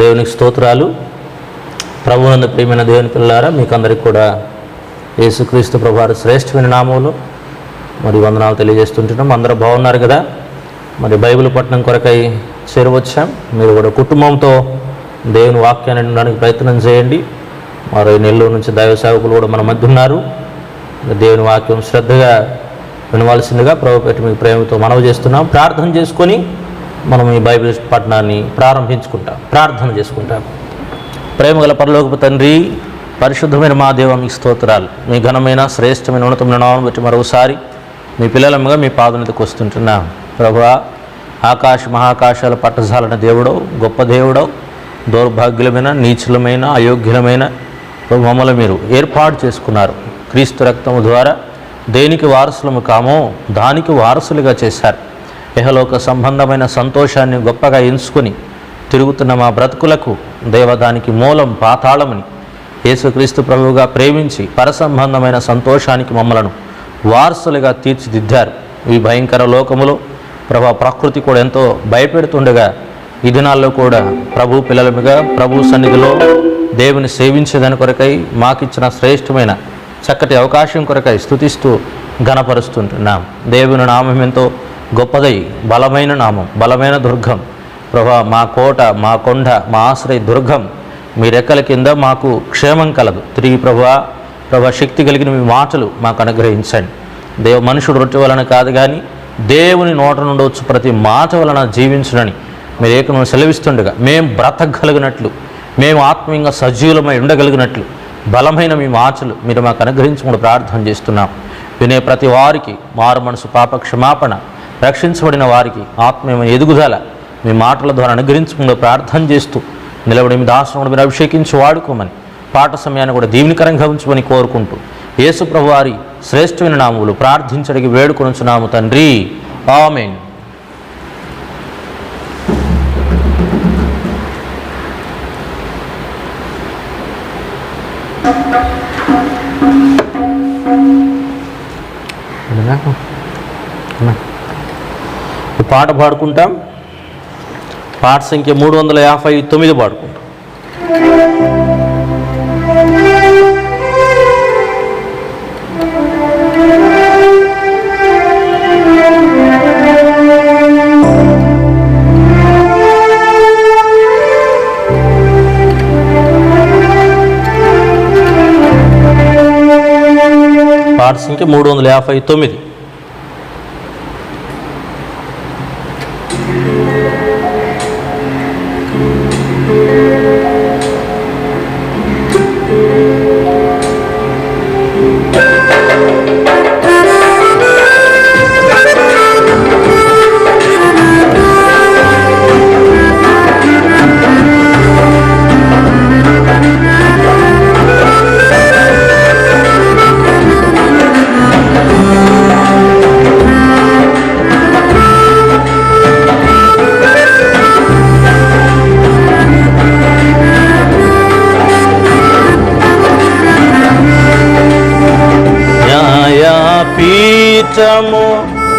దేవునికి స్తోత్రాలు. ప్రభువునందు ప్రియమైన దేవుని పిల్లారా, మీకు అందరికీ కూడా యేసుక్రీస్తు ప్రభువారి శ్రేష్టమైన నామములో మరి వందనాలు తెలియజేస్తుంటున్నాం. అందరూ బాగున్నారు కదా? మరి బైబిల్ పట్టణం కొరకై చేరవచ్చాం. మీరు కూడా కుటుంబంతో దేవుని వాక్యాన్ని వినడానికి ప్రయత్నం చేయండి. మరి నెల్లూరు నుంచి దైవ సేవకులు కూడా మన మధ్య ఉన్నారు. దేవుని వాక్యం శ్రద్ధగా వినవలసిందిగా ప్రభు పెట్టి మీకు ప్రేమతో మనవి చేస్తున్నాం. ప్రార్థన చేసుకొని మనం ఈ బైబిల్ పట్టణాన్ని ప్రార్థన చేసుకుంటాం. ప్రేమగల పరలోకపు తండ్రి, పరిశుద్ధమైన మా దేవ, మీకు స్తోత్రాలు. మీ ఘనమైన శ్రేష్టమైన ఉన్నతమైన నామం బట్టి మరోసారి మీ పిల్లలముగా మీ పాదనతకు వస్తుంటున్నాం. ప్రభువా, ఆకాశ మహాకాశాల పట్టజాలన దేవుడవు, గొప్ప దేవుడవు, దౌర్భాగ్యులమైన, నీచులమైన, అయోగ్యులమైన మమ్మల్ని మీరు ఏర్పాటు చేసుకున్నారు. క్రీస్తు రక్తము ద్వారా దేనికి వారసులము కామో దానికి వారసులుగా చేశారు. ఇహలోక సంబంధమైన సంతోషాన్ని గొప్పగా ఎంచుకొని తిరుగుతున్న మా బ్రతుకులకు దేవదానికి మూలం పాతాళమని యేసుక్రీస్తు ప్రభువుగా ప్రేమించి పరసంబంధమైన సంతోషానికి మమ్మలను వారసులుగా తీర్చిదిద్దారు. ఈ భయంకర లోకములో ప్రకృతి కూడా ఎంతో భయపెడుతుండగా ఈ దినాల్లో కూడా ప్రభు పిల్లలముగా ప్రభు సన్నిధిలో దేవుని సేవించేదాని కొరకై మాకిచ్చిన శ్రేష్టమైన చక్కటి అవకాశం కొరకై స్తుతిస్తూ ఘనపరుస్తుంటున్నాం. దేవుని నామం ఎంతో గొప్పదై బలమైన నామం, బలమైన దుర్గం. ప్రభా, మా కోట, మా కొండ, మా ఆశ్రయ దుర్గం, మీ రెక్కల కింద మాకు క్షేమం కలదు. తిరిగి ప్రభా శక్తి కలిగిన మీ మాటలు మాకు అనుగ్రహించండి. మనుషుడు రొట్టె వలన కాదు కానీ దేవుని నోట నుండి వచ్చు ప్రతి మాట వలన జీవించునని మీరు ఏకను సెలవిస్తుండగా మేము బ్రతకగలిగినట్లు, మేము ఆత్మీయంగా సజీవులమై ఉండగలిగినట్లు బలమైన మీ మాటలు మీరు మాకు అనుగ్రహించమని ప్రార్థన చేస్తున్నాం. వినే ప్రతి వారికి మారు మనసు, పాప క్షమాపణ, రక్షించబడిన వారికి ఆత్మీయమైన ఎదుగుదల మీ మాటల ద్వారా అనుగ్రహించమని ప్రార్థన చేస్తూ నిలబడి మీ దాసును మీరు అభిషేకించి వాడుకోమని, పాట సమయాన్ని కూడా దీవెనకరంగా ఉంచమని కోరుకుంటూ యేసు ప్రభు వారి శ్రేష్టమైన నామములు ప్రార్థించడానికి వేడుకొనుచున్నాము తండ్రి, ఆమేన్. పాట పాడుకుంటాం. పాట సంఖ్య 359 పాడుకుంటాం. పాట సంఖ్య 359.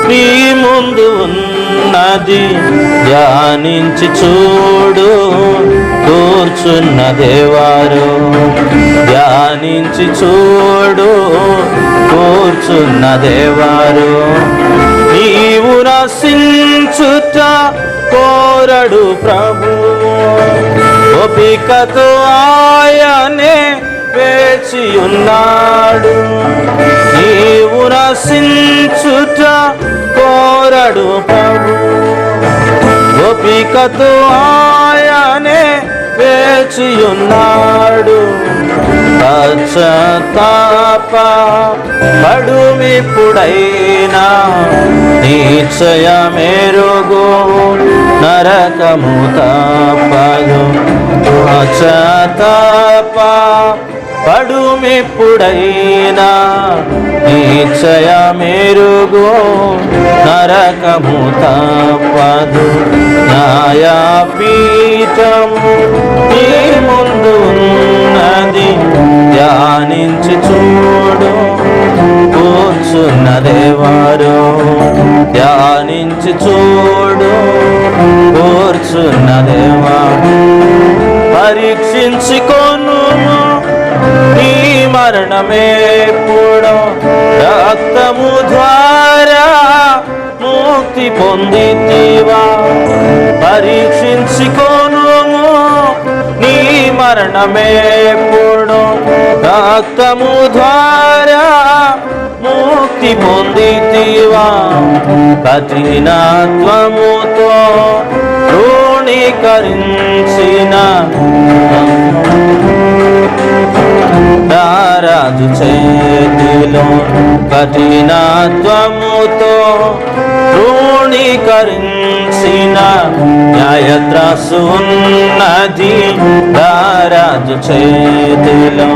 నీ ముందు ఉన్నది ధ్యానించి చూడు, కూర్చున్న దేవారు. ధ్యానించి చూడు, కూర్చున్న దేవారు. నీవు రసించుట కోరడు ప్రభువు, ఓపికతో ఆయనే వేచి ఉన్నాడు. నీవు రసించుట కోరడు ప్రభు, ఓపికతో ఆయనే వేచి ఉన్నాడు. పశ్చాత్తాప పడుమిప్పుడైనా నిశ్చయ మెరుగు నరకము తప్పదు. పశ్చాత్తాప పడుమిప్పుడైనా నిశ్చయ మెరుగు నరకము తప్పదు. న్యాయపీఠము నీ ముందు ఉన్నది ధ్యానించి చూడు, కూర్చున్నదేవారు. ధ్యానించి చూడు, కూర్చున్నదేవారు. పరీక్షించుకొను నీ మరణమేపుడో రక్తము ద్వారా ముక్తి పొందితివా. పరీక్షించుకొను నీ మరణమేపుడో రక్తము ద్వారా ముక్తి పొందితివా. కఠినత్వముతో తృణీకరించిన రాజు చేతిలో కఠినత్వముతో తృణీకరించిన న్యాయత్రాసు ఉన్నది రాజు చేతిలో.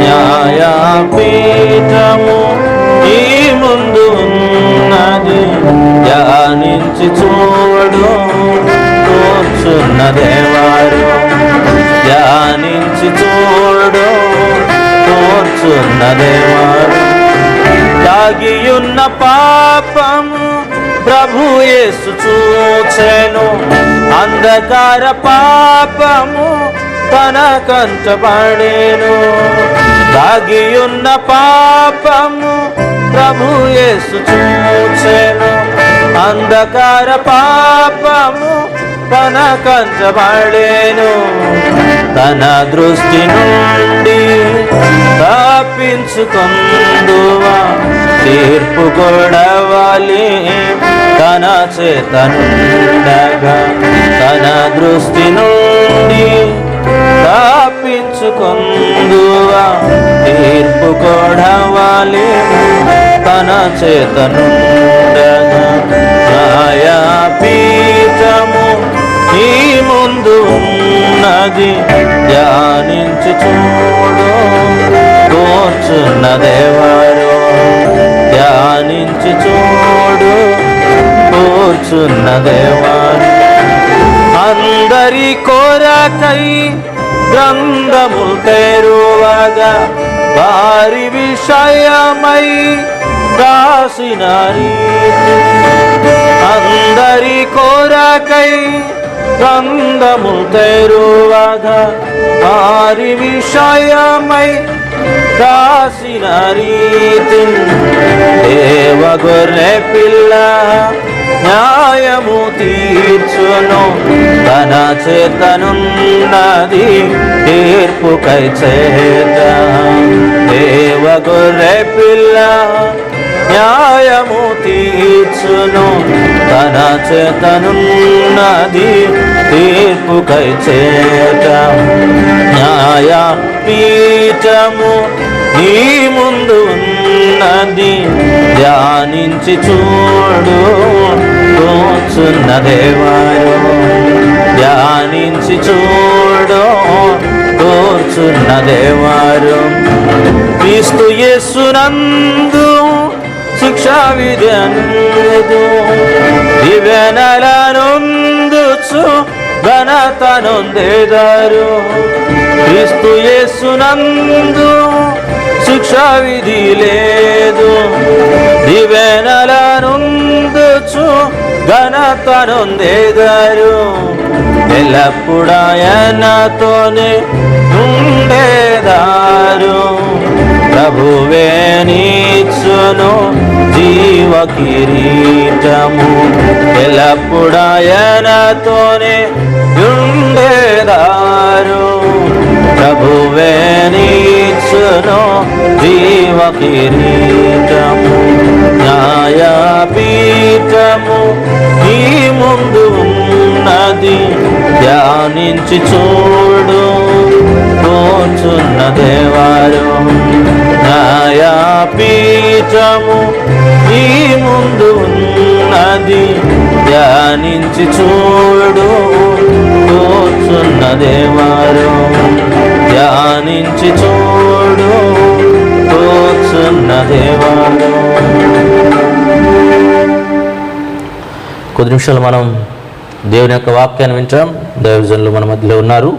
న్యాయపీఠము ఈ ముందు ఉన్నది ధ్యానించి చూడు కూర్చున్నదేవారు. ధ్యానించి చూడు కూర్చున్నదేవారు. దాగియున్న పాపము ప్రభు యేసు చూచెను. అంధకార పాపము తన కంటపడెను. దాగియున్న పాపము ప్రభు యేసు చూచెను. అంధకార పాపము తన కంటపడెను. తన దృష్టి నుండి తప్పించుకొందువా. తీర్పు గొడవలి తన చేతనుండగా తన దృష్టి నుండి తప్పించుకొందువా. తీర్పు గొడవలి తన చేతనుండగా. న్యాయపీఠము నీ ముందు ఉన్నది ధ్యానించి చూడు కూర్చున్నదేవారు. ధ్యానించి చూడు కూర్చున్నదేవారు. అందరి కొరకై గ్రంథములు తెరువగా వారి విషయమై రాసిన రీతి. అందరి కొరకై గ్రంథములు తెరువగా వారి విషయమై రాసిన రీతి. దేవ గొర్రె పిల్ల న్యాయము తీర్చును. తన చేతనున్నది తీర్పుకై చేత. దేవ గొర్రె పిల్ల న్యాయము తీర్చును. తన చేతనున్నది తీర్పుకై చేత. న్యాయపీఠము నీ ముందు ఉన్నది ధ్యానించి చూడు కూర్చున్నదేవారు. ధ్యానించి చూడు కూర్చున్నదేవారు. క్రీస్తు యేసునందు శిక్షా విధియందు దివ్యనలనుందుచు ఘనతనొందెదరు. క్రీస్తు యేసునందు శిక్షా విధి లేదు. దివ్యనలనుందుచు ఘనతనొందెదరు. ఎల్లప్పుడాయనతోనే ఉండేదారు. ప్రభువే నీచును జీవ కిరీటము. ఎల్లప్పుడాయనతోనే ఉండేదారు. ప్రభువే నీచును జీవ కిరీటము. న్యాయపీఠము నీ ముందు ఉన్నది ధ్యానించి చూడు కూర్చున్నదేవారు. న్యాయపీఠము నీ ముందు ఉన్నది ధ్యానించి చూడు కూర్చున్నదేవారు. ధ్యానించి చూడు కూర్చున్నదేవారు. కొద్ది నిమిషాలు మనం దేవుని యొక్క వాక్యాన్ని వింటాం. దైవజనులు మన మధ్యలో ఉన్నారు.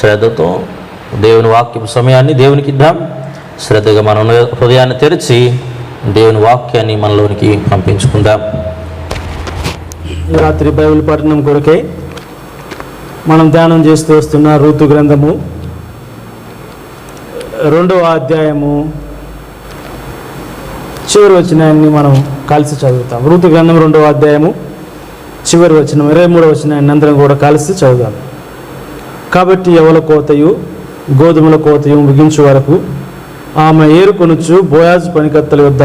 శ్రద్ధతో దేవుని వాక్యపు సమయాన్ని దేవునికి ఇద్దాం. శ్రద్ధగా మన హృదయాన్ని తెరిచి దేవుని వాక్యాన్ని మనలోనికి పంపించుకుందాం. రాత్రి బైబిల్ పఠనం కొరకై మనం ధ్యానం చేస్తూ వస్తున్న రూతు గ్రంథము 2వ అధ్యాయము చివరి వచనాన్ని మనం కలిసి చదువుతాం. రూతు గ్రంథం 2వ అధ్యాయము చివరి వచనం 23వ వచనాన్ని అందరం కూడా కలిసి చదువుదాం. కాబట్టి యవల కోతయు గోధుమల కోతయు ముగించు వరకు ఆమె ఏరుకొనుచు బోయాజు పనికత్తెల వద్ద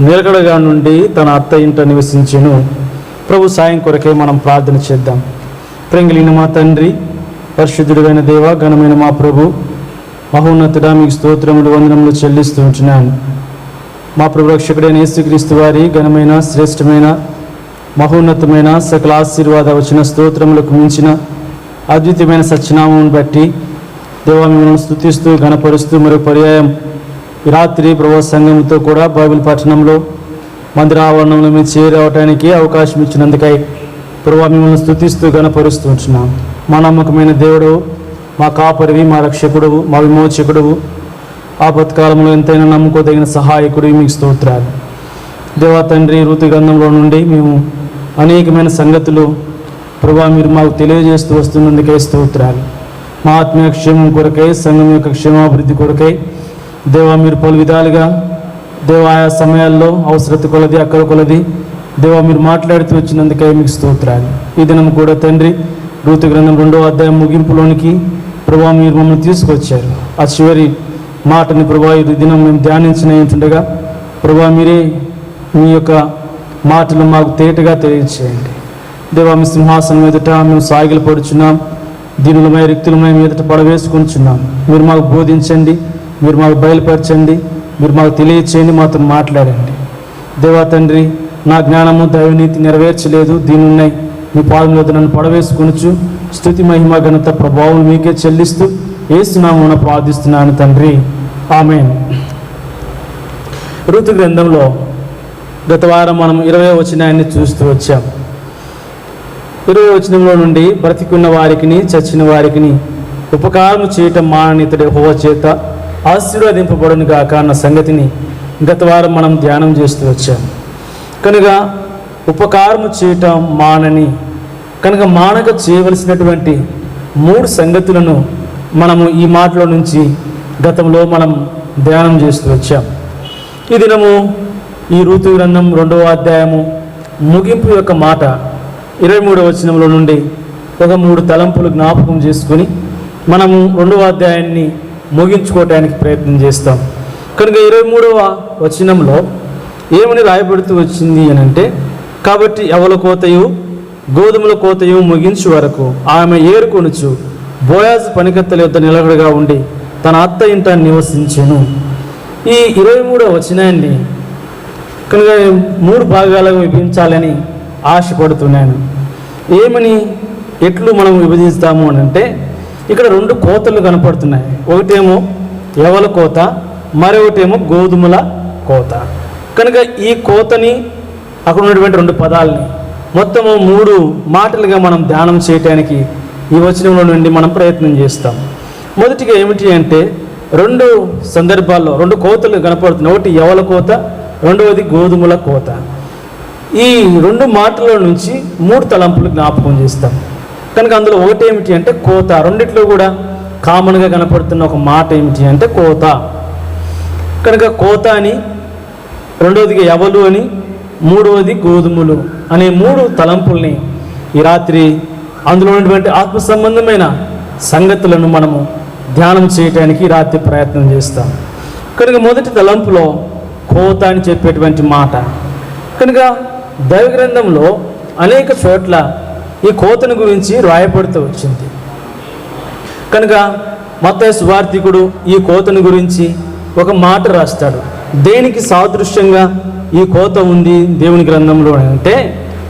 నిలకడగా నుండి తన అత్త ఇంట నివసించెను. ప్రభు సాయం కొరకే మనం ప్రార్థన చేద్దాం. ప్రేంగిలిన మా తండ్రి, పరిశుద్ధుడైన దేవ, ఘనమైన మా ప్రభు, మహోన్నతుడా, మీకు స్తోత్రములు వందనములు చెల్లిస్తూ ఉంటున్నాను. మా ప్రభు రక్షకుడైన యేసుక్రీస్తు వారి ఘనమైన శ్రేష్టమైన మహోన్నతమైన సకల ఆశీర్వాద వచ్చిన స్తోత్రములకు మించిన అద్వితీయమైన సత్యనామమును బట్టి దేవా మిమ్మల్ని స్తుతిస్తూ ఘనపరుస్తూ మరో పర్యాయం ఈ రాత్రి ప్రభు సంఘంతో కూడా బైబిల్ పట్టణంలో మందిర ఆవరణంలో మీరు చేరవటానికి అవకాశం ఇచ్చినందుకై ప్రభు మిమ్మల్ని స్తుతిస్తూ ఘనపరుస్తూ ఉంటున్నాం. మా నమ్మకమైన దేవుడు, మా కాపరివి, మా రక్షకుడువు, మా విమోచకుడువు, ఆపత్కాలంలో ఎంతైనా నమ్ముకోదగిన సహాయకుడు, మీకు స్తోత్రాలు. దేవా తండ్రి, రూతు గ్రంథంలో నుండి మేము అనేకమైన సంగతులు ప్రభా మీరు మాకు తెలియజేస్తూ వస్తున్నందుకే స్తోత్రాలు. మా ఆత్మీయ క్షేమం కొరకై, సంఘం యొక్క క్షేమాభివృద్ధి కొరకై దేవా మీరు పలు విధాలుగా దేవా ఆయా సమయాల్లో అవసరత కొలది, అక్కర కొలది దేవా మీరు మాట్లాడుతూ వచ్చినందుకై మీకు స్తోత్రాలు. ఈ దినం కూడా తండ్రి రూతు గ్రంథం 2వ అధ్యాయం ముగింపులోనికి ప్రభా మీరు మమ్మల్ని తీసుకొచ్చారు. ఆ చివరి మాటని ప్రభా ఈ దినం మేము ధ్యానించిన ఏంటుండగా ప్రభా మీరే మీ యొక్క మాటలు మాకు తేటగా తెలియచేయండి. దేవా మీ సింహాసనం ఎదుట మేము సాగిలు పడుచున్నాం, దీనులమై రిక్తులమై మీ ఎదుట పడవేసుకుంటున్నాం. మీరు మాకు బోధించండి, మీరు మాకు బయలుపరచండి, మీరు మాకు తెలియచేయండి, మాతో మాట్లాడండి. దేవా తండ్రి, నా జ్ఞానము దైవనీతి నెరవేర్చలేదు, దీనున్నాయి మీ పాదముల వద్ద నన్ను పడవేసుకొనుచు స్తుతి మహిమ ఘనత ప్రభావం మీకే చెల్లిస్తూ యేసునామమున ప్రార్థిస్తున్నాను తండ్రి, ఆమేన్. రూతు గ్రంథంలో గత వారం మనం 20వ వచనాన్ని చూస్తూ వచ్చాం. 20వ వచనంలో నుండి బ్రతికున్న వారికిని చచ్చిన వారికిని ఉపకారం చేయటం మాననీతుడు యెహోవా చేత ఆశీర్వదింపబడును గాక అన్న సంగతిని గత వారం మనం ధ్యానం చేస్తూ వచ్చాం. కనుక ఉపకారము చేయటం మానని, కనుక మానక చేయవలసినటువంటి 3 సంగతులను మనము ఈ మాటలో నుంచి గతంలో మనం ధ్యానం చేస్తూ వచ్చాం. ఈ దినము ఈ రూతు గ్రంథం 2వ అధ్యాయము ముగింపు యొక్క మాట 23వ వచనంలో నుండి ఒక 3 తలంపులు జ్ఞాపకం చేసుకుని మనము 2వ అధ్యాయాన్ని ముగించుకోవటానికి ప్రయత్నం చేస్తాం. కనుక 23వ వచనంలో ఏమని రాయబడుతూ వచ్చింది అని అంటే, కాబట్టి యవల కోతయు గోధుమల కోతయు ముగించు వరకు ఆమె ఏరుకొనుచు బోయాజు పనికత్తెల యొద్ద నిలకడగా ఉండి తన అత్త ఇంట నివసించెను. ఈ 23వ వచనాన్ని కనుక 3 భాగాలుగా విభజించాలని ఆశపడుతున్నాను. ఏమని ఎట్లు మనం విభజిస్తాము అని అంటే, ఇక్కడ 2 కోతలు కనపడుతున్నాయి. ఒకటేమో యవల కోత, మరొకటేమో గోధుమల కోత. కనుక ఈ కోతని అక్కడ ఉన్నటువంటి 2 పదాలని మొత్తము 3 మాటలుగా మనం ధ్యానం చేయటానికి ఈ వచనంలో నుండి మనం ప్రయత్నం చేస్తాం. మొదటిగా ఏమిటి అంటే, 2 సందర్భాల్లో 2 కోతలు కనపడుతున్నాయి. ఒకటి యవల కోత, రెండవది గోధుమల కోత. ఈ 2 మాటల నుంచి 3 తలంపులు జ్ఞాపకం చేస్తాం. కనుక అందులో ఒకటి ఏమిటి అంటే కోత. రెండిట్లో కూడా కామన్గా కనపడుతున్న ఒక మాట ఏమిటి అంటే కోత. కనుక కోత అని, రెండవదిగా యవలు అని, మూడవది గోధుమలు అనే 3 తలంపుల్ని ఈ రాత్రి అందులో ఉన్నటువంటి ఆత్మ సంబంధమైన సంగతులను మనము ధ్యానం చేయడానికి ఈ రాత్రి ప్రయత్నం చేస్తాం. కనుక మొదటి తలంపులో కోత అని చెప్పేటువంటి మాట. కనుక దైవ గ్రంథంలో అనేక చోట్ల ఈ కోతను గురించి రాయబడుతూ వచ్చింది. కనుక మత్తయి సువార్తికుడు ఈ కోతను గురించి ఒక మాట రాస్తాడు. దేనికి సాదృశ్యంగా ఈ కోత ఉంది దేవుని గ్రంథంలో అంటే,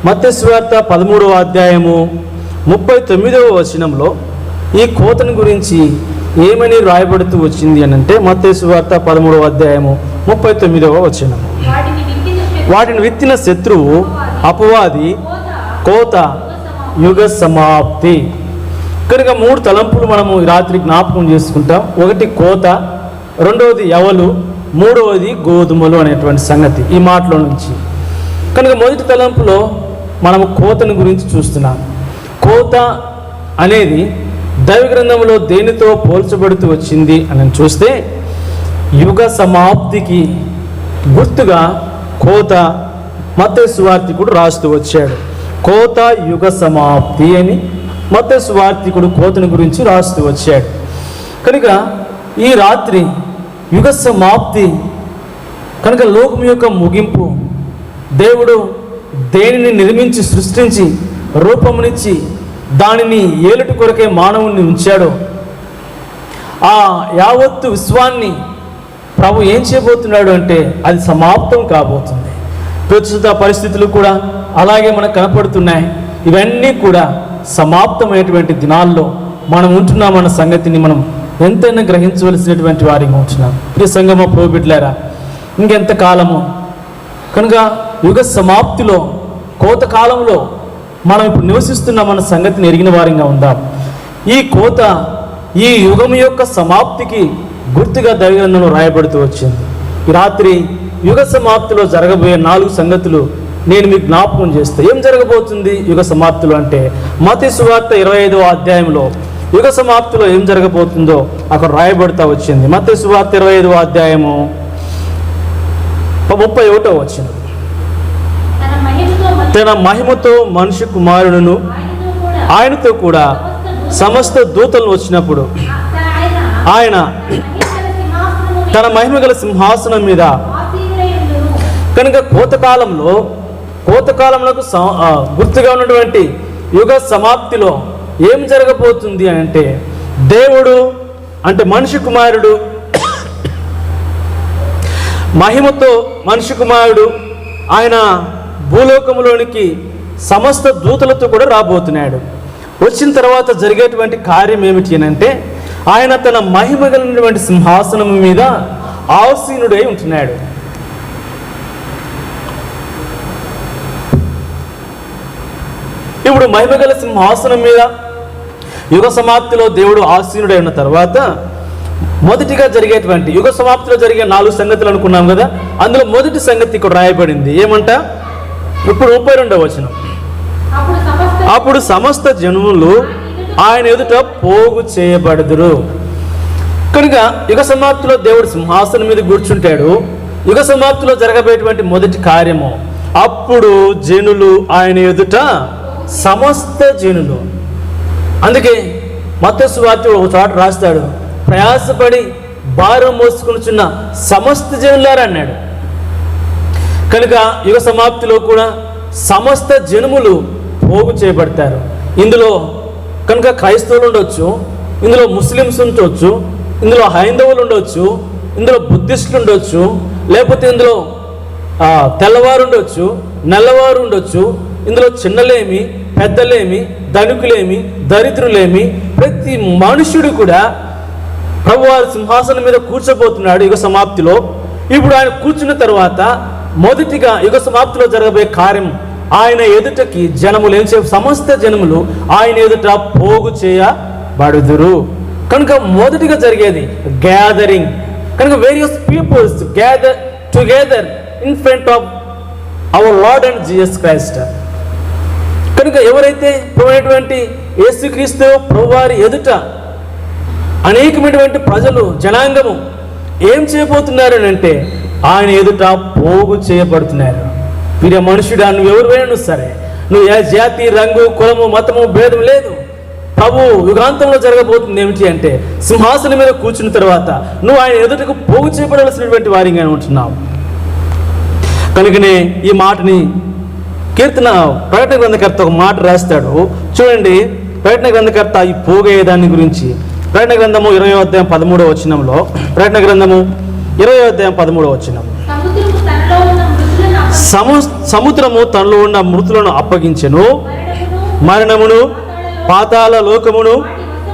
మత్తయి సువార్త 13వ అధ్యాయము 39వ వచనంలో ఈ కోతను గురించి ఏమని రాయబడుతూ వచ్చింది అని అంటే, మత్తయి సువార్త 13వ అధ్యాయము 39వ వచనము, వాటిని విత్తిన శత్రువు అపవాది, కోత యుగ సమాప్తి. కనుక 3 తలంపులు మనము ఈ రాత్రి జ్ఞాపకం చేసుకుంటాం. ఒకటి కోత, రెండవది యవలు, మూడవది గోధుమలు అనేటువంటి సంగతి ఈ మాటలో నుంచి. కనుక మొదటి తలంపులో మనము కోతను గురించి చూస్తున్నాం. కోత అనేది దైవ గ్రంథంలో దేనితో పోల్చబడుతూ వచ్చింది అని చూస్తే యుగ సమాప్తికి గుర్తుగా కోత మత్తయి సువార్తికుడు రాస్తూ వచ్చాడు. కోత యుగ సమాప్తి అని మత్తయి సువార్తికుడు కోతను గురించి రాస్తూ వచ్చాడు. కనుక ఈ రాత్రి యుగ సమాప్తి కనుక లోకం యొక్క ముగింపు, దేవుడు దేనిని నిర్మించి సృష్టించి రూపమునిచ్చి దానిని ఏలుటి కొరకే మానవుని ఉంచాడో ఆ యావత్తు విశ్వాన్ని ప్రభు ఏం చేయబోతున్నాడు అంటే అది సమాప్తం కాబోతుంది. ప్రస్తుత పరిస్థితులు కూడా అలాగే మనకు కనపడుతున్నాయి. ఇవన్నీ కూడా సమాప్తమైనటువంటి దినాల్లో మనం ఉంటున్నామన్న సంగతిని మనం ఎంతైనా గ్రహించవలసినటువంటి వారిగా ఉంటున్నాం. ఈ సంగమ ప్రోబిడ్లారా, ఇంకెంత కాలము? కనుక యుగ సమాప్తిలో కోత కాలంలో మనం ఇప్పుడు నివసిస్తున్నామన్న సంగతిని ఎరిగిన వారిగా ఉందాం. ఈ కోత ఈ యుగం యొక్క సమాప్తికి గుర్తుగా దైవగ్రంథంలో రాయబడుతూ వచ్చింది. ఈ రాత్రి యుగ సమాప్తిలో జరగబోయే 4 సంగతులు నేను మీకు జ్ఞాపకం చేస్తే ఏం జరగబోతుంది యుగ సమాప్తిలో అంటే మత్తయి సువార్త 25వ అధ్యాయంలో యుగ సమాప్తిలో ఏం జరగబోతుందో అక్కడ రాయబడుతూ వచ్చింది. మత్తయి సువార్త 25వ అధ్యాయము 31వ వచనం. తన మహిమతో మనిషి కుమారుడును ఆయనతో కూడా సమస్త దూతలను వచ్చినప్పుడు ఆయన తన మహిమ గల సింహాసనం మీద కనుక కోతకాలంలో గుర్తుగా ఉన్నటువంటి యుగ సమాప్తిలో ఏం జరగబోతుంది అంటే దేవుడు అంటే మనిషి కుమారుడు మహిమతో మనిషి కుమారుడు ఆయన భూలోకంలోనికి సమస్త దూతలతో కూడా రాబోతున్నాడు. వచ్చిన తర్వాత జరిగేటువంటి కార్యం ఏమిటి అంటే ఆయన తన మహిమ కలిగినటువంటి సింహాసనం మీద ఆసీనుడై ఉంటున్నాడు. ఇప్పుడు మహిమగల సింహాసనం మీద యుగ సమాప్తిలో దేవుడు ఆసీనుడై ఉన్న తర్వాత మొదటిగా జరిగేటువంటి యుగ సమాప్తిలో జరిగే 4 సంగతులు అనుకున్నాం కదా. అందులో మొదటి సంగతి ఇక్కడ రాయబడింది ఏమంట? ఇప్పుడు 32వ వచనం. అప్పుడు సమస్త జనులు ఆయన ఎదుట పోగు చేయబడుదురు. కనుక యుగ సమాప్తిలో దేవుడు సింహాసనం మీద కూర్చుంటాడు. యుగ సమాప్తిలో జరగబోయేటువంటి మొదటి కార్యము అప్పుడు జనులు ఆయన ఎదుట సమస్త జనులు. అందుకే మత్తయి సువార్త ఒక చోట రాస్తాడు, ప్రయాసపడి భారం మోసుకొనుచున్న సమస్త జనులారా అన్నాడు. కనుక యుగ సమాప్తిలో కూడా సమస్త జనములు పోగు చేయబడతారు. ఇందులో కనుక క్రైస్తవులు ఉండొచ్చు, ఇందులో ముస్లిమ్స్ ఉండొచ్చు, ఇందులో హైందవులు ఉండొచ్చు, ఇందులో బుద్ధిస్టులు ఉండొచ్చు, లేకపోతే ఇందులో తెల్లవారు ఉండొచ్చు, నల్లవారు ఉండొచ్చు, ఇందులో చిన్నలేమి పెద్దలేమి ధనికులేమి దరిద్రులేమి ప్రతి మనుష్యుడు కూడా ప్రభువారి సింహాసనం మీద కూర్చోబోతున్నాడు యుగ సమాప్తిలో. ఇప్పుడు ఆయన కూర్చున్న తర్వాత మొదటిగా యుగ సమాప్తిలో జరగబోయే కార్యం ఆయన ఎదుటకి జనములు ఏం చే సమస్త జనములు ఆయన ఎదుట పోగు చేయబడుదురు. కనుక మొదటిగా జరిగేది గ్యాదరింగ్. కనుక various peoples gather together in front of our lord and Jesus Christ. కనుక ఎవరైతే ప్రభువైనటువంటి యేసుక్రీస్తు ప్రభువారి ఎదుట అనేకమైనటువంటి ప్రజలు జనాంగము ఏం చేయబోతున్నారు అంటే ఆయన ఎదుట పోగు చేయబడుతున్నారు. ప్రియ మనుషుడా, నువ్వు ఎవరివైనా సరే, నువ్వు ఏ జాతి రంగు కులము మతము భేదం లేదు. ప్రభు యుగాంతంలో జరగబోతుంది ఏమిటి అంటే సింహాసనం మీద కూర్చున్న తర్వాత నువ్వు ఆయన ఎదుటకు పోగు చేయబడాల్సినటువంటి వారిగా ఉంటున్నావు. కనుకనే ఈ మాటని కీర్తన ప్రకటన గ్రంథకర్త ఒక మాట రాస్తాడు. చూడండి, ప్రకటన గ్రంథకర్త ఈ పోగయ్యే దాని గురించి ప్రకటన గ్రంథము 20వ అధ్యాయం 13వ వచనంలో, ప్రకటన గ్రంథము 20వ అధ్యాయం 13వ వచనం, సముద్రము తనలో ఉన్న మృతులను అప్పగించెను, మరణమును పాతాళ లోకమును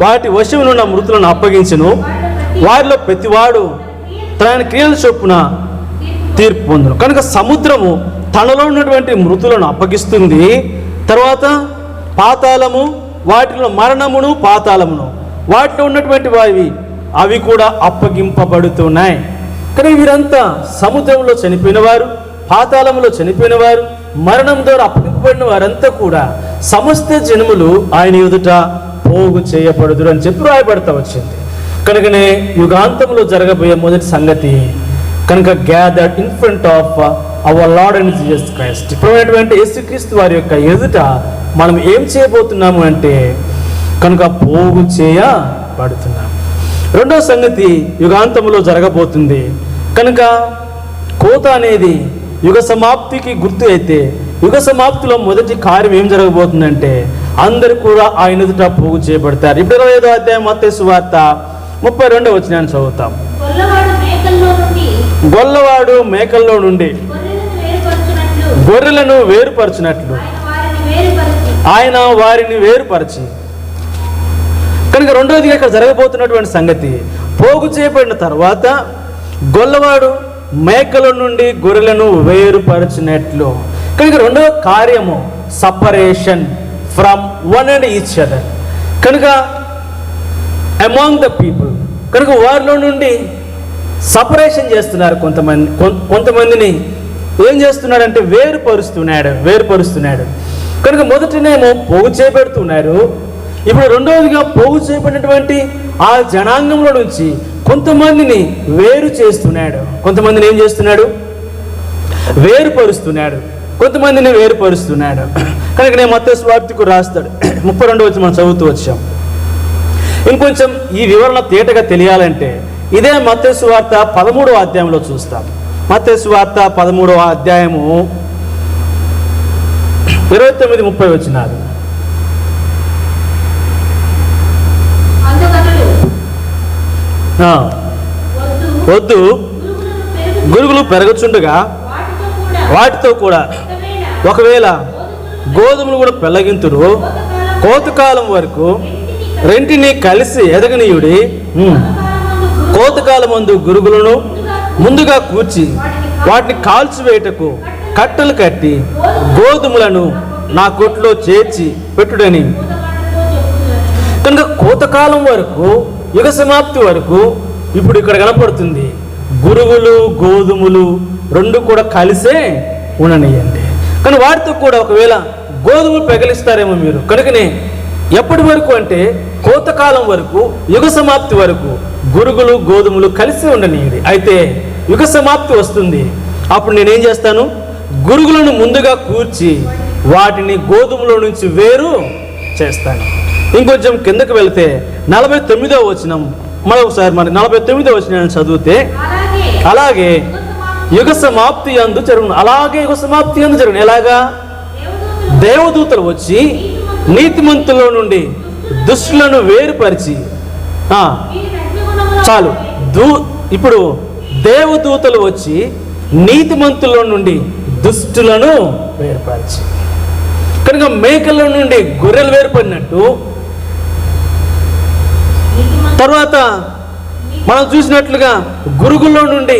వాటి వశమునున్న మృతులను అప్పగించెను, వారిలో ప్రతివాడు తన క్రియల చొప్పున తీర్పు పొందును. కనుక సముద్రము తనలో ఉన్నటువంటి మృతులను అప్పగిస్తుంది. తర్వాత పాతాళము వాటిలో మరణమును పాతాళమును వాటిలో ఉన్నటువంటి అవి కూడా అప్పగింపబడుతున్నాయి. కానీ వీరంతా సముద్రంలో చనిపోయిన వారు, పాతాళంలో చనిపోయిన వారు, మరణం ద్వారా అప్పగింపబడిన వారంతా కూడా సమస్త జనములు ఆయన ఎదుట పోగు చేయబడుదురు అని చెప్పి రాయబడతా వచ్చింది. కనుకనే యుగాంతంలో జరగబోయే మొదటి సంగతి కనుక gathered in front of our lord and Jesus Christ, ఇప్పుడైనటువంటి యేసుక్రీస్తు వారి యొక్క ఎదుట మనం ఏం చేయబోతున్నాము అంటే కనుక పోగు చేయబడుతున్నాం. రెండవ సంగతి యుగాంతంలో జరగబోతుంది. కనుక కోత అనేది యుగ సమాప్తికి గుర్తు అయితే యుగ సమాప్తిలో మొదటి కార్యం ఏం జరగబోతుందంటే అందరు కూడా ఆయన ఎదుట పోగు చేయబడతారు. ఇప్పుడు 25వ అధ్యాయం మత్తయి సువార్త 32వ వచనాన్ని చదువుతాం. గొల్లవాడు మేకల్లో నుండి గొర్రెలను వేరుపరచినట్లు ఆయన వారిని వేరుపరిచి. కనుక రెండవదిగా ఇక్కడ జరగబోతున్నటువంటి సంగతి, పోగు చేయబడిన తర్వాత గొల్లవాడు మేకల నుండి గొర్రెలను వేరుపరిచినట్లు. కనుక రెండవ కార్యము separation from one and each other. కనుక అమాంగ్ ద పీపుల్, కనుక వారిలో నుండి సపరేషన్ చేస్తున్నారు. కొంతమందిని ఏం చేస్తున్నాడంటే వేరుపరుస్తున్నాడు. కనుక మొదటినేమో పోగు చేయబడుతున్నారు. ఇప్పుడు రెండవదిగా పోగు చేయబడినటువంటి ఆ జనాంగంలో నుంచి కొంతమందిని వేరు చేస్తున్నాడు. కొంతమందిని ఏం చేస్తున్నాడు? వేరుపరుస్తున్నాడు. కనుక నేను మత్తయి సువార్తకు రాస్తాడు 32వ వచనం మనం చదువుతూ వచ్చాం. ఇంకొంచెం ఈ వివరణ తేటగా తెలియాలంటే ఇదే మత్తయి సువార్త 13వ అధ్యాయంలో చూస్తాం. మత్తయి సువార్త 13వ అధ్యాయము 29-30 వచనాలు. వద్దు, గురుగులు పెరగచుండగా వాటితో కూడా ఒకవేళ గోధుమలు కూడా పెళ్ళగింతురు, కోతకాలం వరకు రెంటిని కలిసి ఎదగనీయుడి. కోతకాలం మందు గురుగులను ముందుగా కూర్చి వాటిని కాల్చివేయటకు కట్టలు కట్టి గోధుమలను నా కొట్లో చేర్చి పెట్టుడని. కనుక కోతకాలం వరకు, యుగ సమాప్తి వరకు ఇప్పుడు ఇక్కడ కనపడుతుంది గురుగులు గోధుమలు రెండు కూడా కలిసే ఉండనియండి. కానీ వాటితో కూడా ఒకవేళ గోధుమలు పెగలిస్తారేమో మీరు. కనుకనే ఎప్పటి వరకు అంటే కోతకాలం వరకు, యుగ సమాప్తి వరకు గురుగులు గోధుమలు కలిసి ఉండనియండి. అయితే యుగ సమాప్తి వస్తుంది, అప్పుడు నేనేం చేస్తాను? గురుగులను ముందుగా కూర్చి వాటిని గోధుమలో నుంచి వేరు చేస్తాను. ఇంకొంచెం కిందకు వెళితే 49వ వచనం, మరొకసారి 49వ వచనాన్ని చదివితే అలాగే యుగ సమాప్తి యందు జరుగును. ఎలాగా? దేవదూతలు వచ్చి నీతిమంతుల నుండి దుష్టులను వేరుపరిచి. చాలు. ఇప్పుడు దేవదూతలు వచ్చి నీతిమంతుల నుండి దుష్టులను వేరుపరిచి. కనుక మేకల నుండి గొర్రెలు వేరుపడినట్టు, తర్వాత మనం చూసినట్లుగా గురుగుల్లో నుండి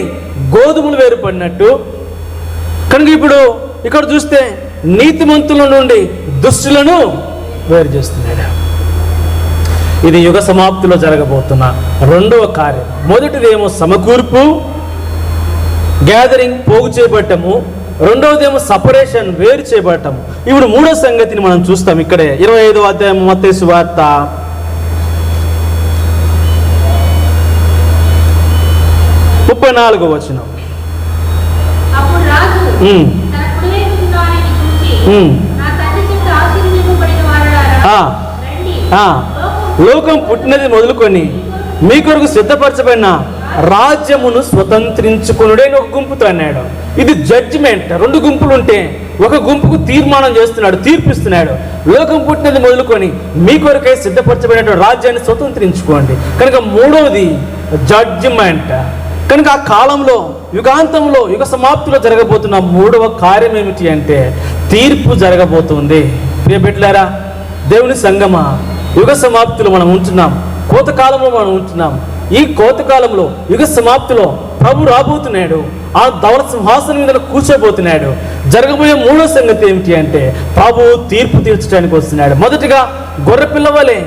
గోధుమలు వేరుపడినట్టు, కనుక ఇప్పుడు ఇక్కడ చూస్తే నీతిమంతుల నుండి దుష్టులను వేరు చేస్తున్నాడు. ఇది యుగ సమాప్తిలో జరగబోతున్న రెండవ కార్యం. మొదటిదేమో సమకూర్పు, గ్యాదరింగ్, పోగు చేయబట్టము. రెండవదేమో సపరేషన్, వేరు చేయబట్టము. ఇప్పుడు మూడో సంగతిని మనం చూస్తాం ఇక్కడే 25వ అధ్యాయం మత్తయి సువార్త 34వ వచనం. లోకం పుట్టినది మొదలుకొని మీ కొరకు సిద్ధపరచబడిన రాజ్యమును స్వతంత్రించుకునుడే ఒక గుంపుతో అన్నాడు. ఇది జడ్జిమెంట్. రెండు గుంపులు ఉంటే ఒక గుంపుకు తీర్మానం చేస్తున్నాడు, తీర్పిస్తున్నాడు. లోకం పుట్టినది మొదలుకొని మీ కొరకై సిద్ధపరచబడిన రాజ్యాన్ని స్వతంత్రించుకోండి. కనుక మూడవది జడ్జిమెంట్. కనుక ఆ కాలంలో, యుగాంతంలో, యుగ సమాప్తిలో జరగబోతున్న మూడవ కార్యం ఏమిటి అంటే తీర్పు జరగబోతుంది. ప్రియ బిడ్డలారా, దేవుని సంగమా, యుగ సమాప్తిలో మనం ఉంటున్నాం, కోతకాలంలో మనం ఉంటున్నాం. ఈ కోతకాలంలో, యుగ సమాప్తిలో ప్రభు రాబోతున్నాడు, ఆ ధవళ సింహాసనం మీద కూర్చోబోతున్నాడు. జరగబోయే మూడో సంగతి ఏమిటి అంటే ప్రభు తీర్పు తీర్చడానికి వస్తున్నాడు. మొదటిగా గొర్రె పిల్లవలే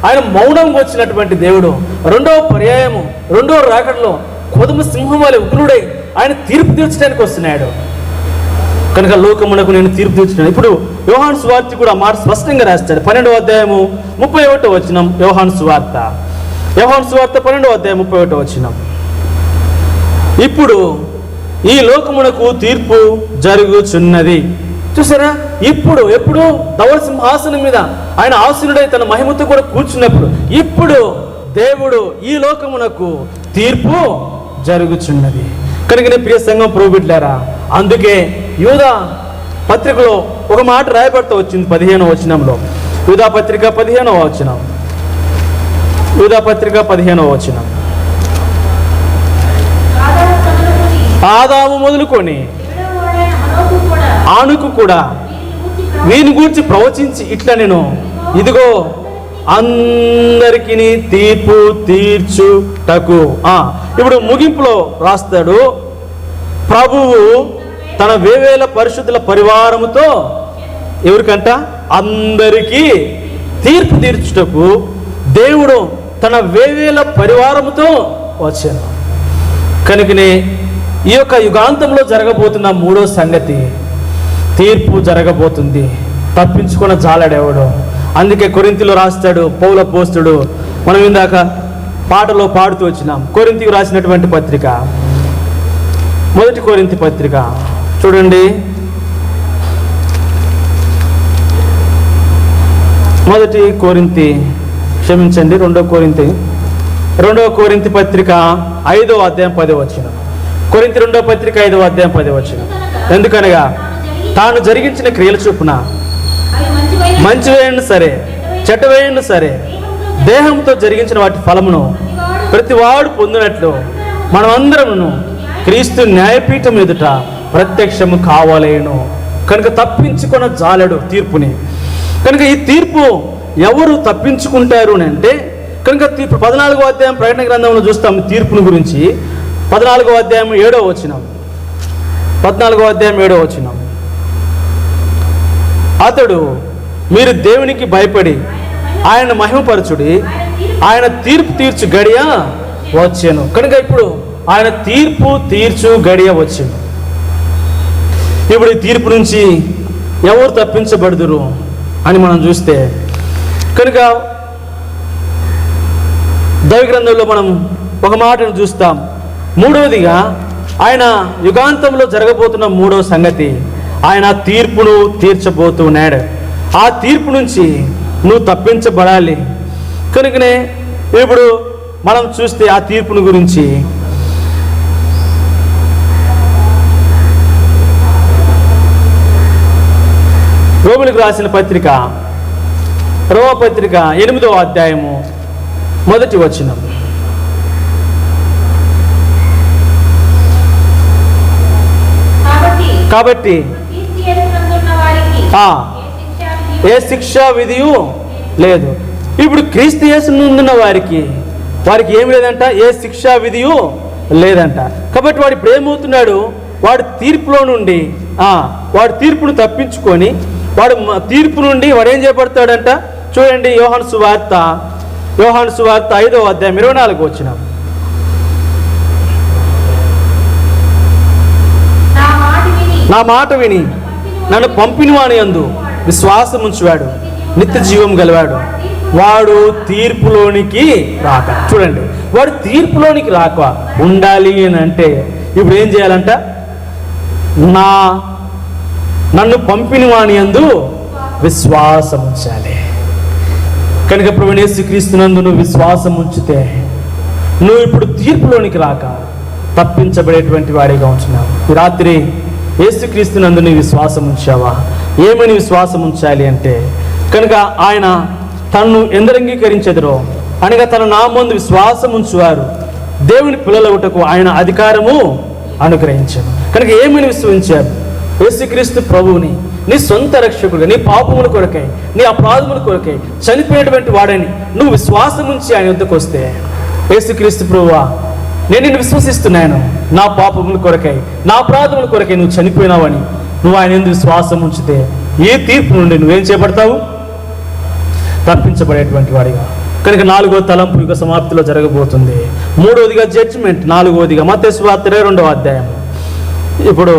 ఆయన మౌనంగా వచ్చినటువంటి దేవుడు. రెండవ పర్యాయము, రెండవ రాకడలో కొదమ సింహం వలె ఉగ్రుడై ఆయన తీర్పు తీర్చడానికి వస్తున్నాడు. కనుక లోకమునకు నేను తీర్పు తీర్చున్నాను. ఇప్పుడు యోహాను సువార్త కూడా మాట స్పష్టంగా రాస్తాడు. 12వ అధ్యాయము 31వ వచనం. యోహాను సువార్త 12వ అధ్యాయం 31వ వచనం. ఇప్పుడు ఈ లోకమునకు తీర్పు జరుగుచున్నది. చూసారా? ఇప్పుడు ఎప్పుడు ధవళ సింహాసనం మీద ఆయన ఆసీనుడై తన మహిమతో కూడా కూర్చున్నప్పుడు ఇప్పుడు దేవుడు ఈ లోకమునకు తీర్పు జరుగుచున్నది. కనుకనే ప్రియ సంఘం ప్రభుబిడ్డలారా, అందుకే యూదా పత్రికలో ఒక మాట రాయబడుతూ వచ్చింది 15వ వచనంలో. యూదా పత్రిక 15వ వచనం. ఆదాము మొదలుకొని ఆనుకు కూడా వీని గూర్చి ప్రవచించి ఇట్లా నేను ఇదిగో అందరికీ తీర్పు తీర్చుటకు. ఇప్పుడు ముగింపులో రాస్తాడు, ప్రభువు తన వేవేల పరిశుద్ధుల పరివారముతో ఎవరికంట? అందరికీ తీర్పు తీర్చుటకు దేవుడు తన వేవేల పరివారముతో వచ్చాను. కనుకనే ఈ యొక్క యుగాంతంలో జరగబోతున్న మూడో సంగతి, తీర్పు జరగబోతుంది. తప్పించుకున్న జాలడెవడు. అందుకే కొరింథీలో రాస్తాడు పౌలు అపోస్తలుడు, మనం ఇందాక పాటలో పాడుతూ వచ్చినాం. కొరింథీకి రాసినటువంటి పత్రిక, మొదటి కొరింథీ పత్రిక చూడండి. రెండవ కొరింథీ పత్రిక 5వ అధ్యాయం 10వ వచనం. కొరింథీ 2వ పత్రిక 5వ అధ్యాయం 10వ వచనం. ఎందుకనగా తాను జరిగించిన క్రియల చొప్పున మంచివేయండి సరే చెడ్డవేయండి సరే దేహంతో జరిగించిన వాటి ఫలమును ప్రతివాడు పొందినట్లు మనమందరమును క్రీస్తు న్యాయపీఠం ఎదుట ప్రత్యక్షము కావాలేను. కనుక తప్పించుకున్న జాలడు తీర్పుని. కనుక ఈ తీర్పు ఎవరు తప్పించుకుంటారు అని అంటే, కనుక తీర్పు 14వ అధ్యాయం ప్రకటన గ్రంథంలో చూస్తాం తీర్పుని గురించి. 14వ అధ్యాయం 7వ వచనం. 14వ అధ్యాయం 7వ వచనం. అతడు మీరు దేవునికి భయపడి ఆయన మహిమపరచుడి, ఆయన తీర్పు తీర్చు గడియ వచ్చాను. కనుక ఇప్పుడు ఆయన తీర్పు తీర్చు గడియ వచ్చాను. ఇప్పుడు ఈ తీర్పు నుంచి ఎవరు తప్పించబడుదురు అని మనం చూస్తే, కనుక దైవ గ్రంథంలో మనం ఒక మాటను చూస్తాం. మూడవదిగా ఆయన యుగాంతంలో జరగబోతున్న మూడవ సంగతి, ఆయన తీర్పును తీర్చబోతున్నాడు. ఆ తీర్పు నుంచి నువ్వు తప్పించబడాలి. కనుకనే ఇప్పుడు మనం చూస్తే ఆ తీర్పును గురించి రోమిలకు రాసిన పత్రిక, రోమపత్రిక 8వ అధ్యాయము 1వ వచనం. కాబట్టి ఏ శిక్షా విధియు లేదు. ఇప్పుడు క్రీస్తు యేసునందున్న వారికి ఏం లేదంట, ఏ శిక్షా విధియు లేదంట. కాబట్టి వాడు ఇప్పుడు ఏమవుతున్నాడు, వాడు తీర్పులో నుండి వాడు తీర్పును తప్పించుకొని వాడు తీర్పు నుండి వాడు ఏం చేయబడతాడంట. చూడండి యోహాను సువార్త 5వ అధ్యాయం 24వ వచనం. నా మాట విని నన్ను పంపినవాని యందు విశ్వాసం ఉంచువాడు నిత్య జీవం గలవాడు, వాడు తీర్పులోనికి రాక. చూడండి, వాడు తీర్పులోనికి రాక ఉండాలి అని అంటే ఇప్పుడు ఏం చేయాలంట, నన్ను పంపినవాని యందు విశ్వాసం ఉంచాలి. కనుక ప్రభువైన యేసుక్రీస్తునందు నువ్వు విశ్వాసం ఉంచితే నువ్వు ఇప్పుడు తీర్పులోనికి రాక తప్పించబడేటువంటి వాడిగా ఉంటున్నావు. ఈ రాత్రి యేసుక్రీస్తునందు నీ విశ్వాసం ఉంచావా? ఏమని విశ్వాసం ఉంచాలి అంటే, కనుక ఆయన తనను ఎందరు అంగీకరించెదరో అనగా తన నామందు విశ్వాసం ఉంచువారు దేవుని పిల్లలవుటకు ఆయన అధికారము అనుగ్రహించారు. కనుక ఏమని విశ్వసించారు? యేసుక్రీస్తు ప్రభువుని నీ సొంత రక్షకుడుగా, నీ పాపముల కొరకై, నీ అపరాధముల కొరకై చనిపోయినటువంటి వాడని నువ్వు విశ్వాసం ఉంచి ఆయన వద్దకు వస్తే, యేసుక్రీస్తు ప్రభువా నేను నిన్ను విశ్వసిస్తున్నాను, నా పాపముల కొరకై, నా అపరాధముల కొరకై నువ్వు చనిపోయినావని నువ్వు ఆయన ఎందుకు విశ్వాసం ఉంచితే ఏ తీర్పు నుండి నువ్వేం చేపడతావు? తప్పించబడేటువంటి వాడిగా. కనుక 4వ తలంపు యుగ సమాప్తిలో జరగబోతుంది. 3వదిగా జడ్జిమెంట్. 4వదిగా మత్తయి సువార్త 22వ అధ్యాయం. ఇప్పుడు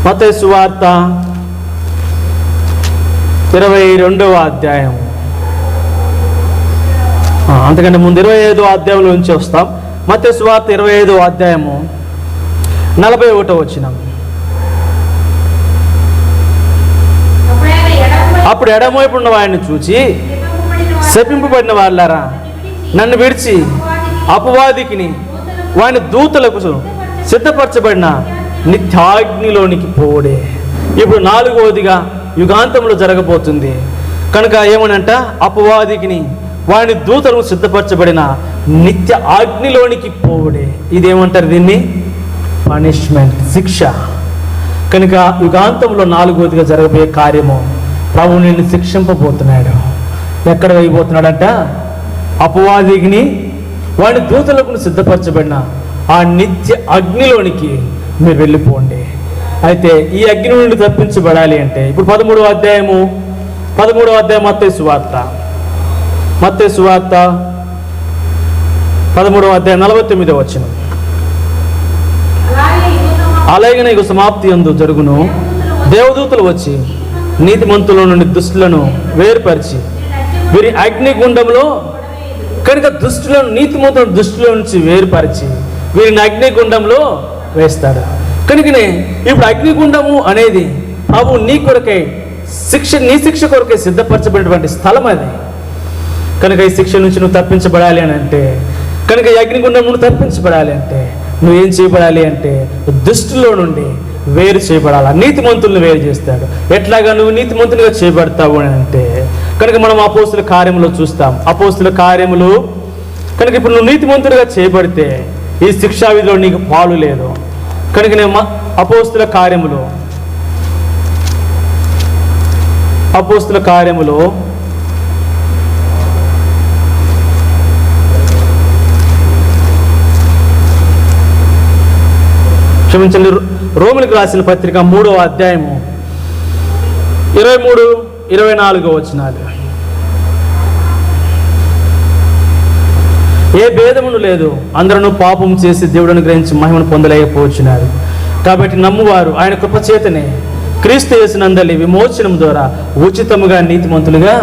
మత్తయి సువార్త 22వ అధ్యాయం, అంతకంటే ముందు 25వ అధ్యాయంలో నుంచి వస్తాం. మత్తయి సువార్త 25వ అధ్యాయము 41వ వచనం. అప్పుడు ఎడమవైపు ఉన్న వాడిని చూచి, శపింపబడిన వాళ్ళారా, నన్ను విడిచి అపవాదికిని వాని దూతలకు సిద్ధపరచబడిన నిత్యాగ్నిలోనికి పోడే. ఇప్పుడు 4వదిగా యుగాంతంలో జరగబోతుంది కనుక ఏమనంట, అపవాదికిని వాని దూతలకు సిద్ధపరచబడిన నిత్య అగ్నిలోనికి పోవుడే. ఇదేమంటారు? దీన్ని పనిష్మెంట్, శిక్ష. కనుక యుగాంతంలో 4వదిగా జరగబోయే కార్యము, ప్రభు నిన్ను శిక్షింపబోతున్నాడు. ఎక్కడ వేయబోతున్నాడంట? అపవాదికిని వాడి దూతలకు సిద్ధపరచబడిన ఆ నిత్య అగ్నిలోనికి మీరు వెళ్ళిపోండి. అయితే ఈ అగ్ని నుండి తప్పించబడాలి అంటే ఇప్పుడు 13వ అధ్యాయం మత్తయి సువార్త 13వ అధ్యాయం 49వ వచనం. అలాగే ఇక సమాప్తి యందు జరుగును, దేవదూతలు వచ్చి నీతిమంతుల నుండి దుష్టులను వేరుపరిచి వీరి అగ్నిగుండంలో, కనుక నీతిమంతుల దుష్టుల నుంచి వేరుపరిచి వీరిని అగ్నిగుండంలో వేస్తాడు. కనుకనే ఇప్పుడు అగ్నిగుండము అనేది ప్రభు నీ కొరకై నీ శిక్ష కొరకై సిద్ధపరచబడినటువంటి స్థలం అది. కనుక ఈ శిక్ష నుంచి నువ్వు తప్పించబడాలి అని అంటే, కనుక ఈ అగ్నిగుండం నుండి తప్పించబడాలి అంటే నువ్వేం చేయబడాలి అంటే దుష్టులో నుండి వేరు చేయబడాలి. నీతిమంతులను వేరు చేస్తాడు. ఎట్లాగా నువ్వు నీతిమంతులుగా చేయబడతావు అని అంటే, కనుక మనం అపోస్తుల కార్యములో చూస్తాం. అపోస్తుల కార్యములు కనుక ఇప్పుడు నువ్వు నీతిమంతులుగా చేయబడితే ఈ శిక్షా విధిలో నీకు పాలు లేదు. కనుక నేను అపోస్తుల కార్యములో క్షమించండి, రోమిలకు రాసిన పత్రిక 3వ అధ్యాయము 23-24 వచనాలు. ఏ భేదమును లేదు, అందరూ పాపం చేసి దేవుడిని గ్రహించి మహిమను పొందలేకపోతున్నారు. కాబట్టి నమ్మువారు ఆయన కృపచేతనే క్రీస్తు యేసునందలి విమోచనం ద్వారా ఉచితముగా నీతిమంతులుగా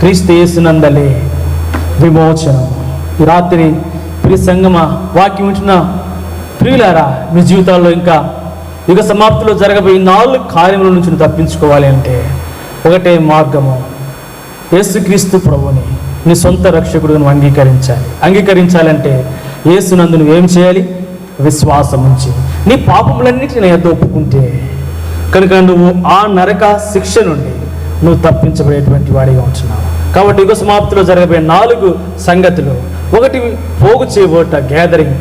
క్రీస్తు యేసునందలి విమోచనం. ఈ రాత్రి ప్రియ సంగమ వాక్యం వింటున్న ప్రియులారా, మీ జీవితాల్లో ఇంకా యుగ సమాప్తిలో జరగబోయే 4 కార్యముల నుంచి నువ్వు తప్పించుకోవాలి అంటే ఒకటే మార్గము, యేసుక్రీస్తు ప్రభుని నీ సొంత రక్షకుడు నువ్వు అంగీకరించాలంటే యేసునందు నువ్వేం చేయాలి? విశ్వాసం ఉంచి నీ పాపములన్నిటిని ఎద్దు ఒప్పుకుంటే కనుక నువ్వు ఆ నరక శిక్ష నుండి నువ్వు తప్పించబడేటువంటి వాడిగా ఉంటున్నావు. కాబట్టి యుగ సమాప్తిలో జరగబోయే 4 సంగతులు: ఒకటి పోగు చేయబోట గ్యాదరింగ్,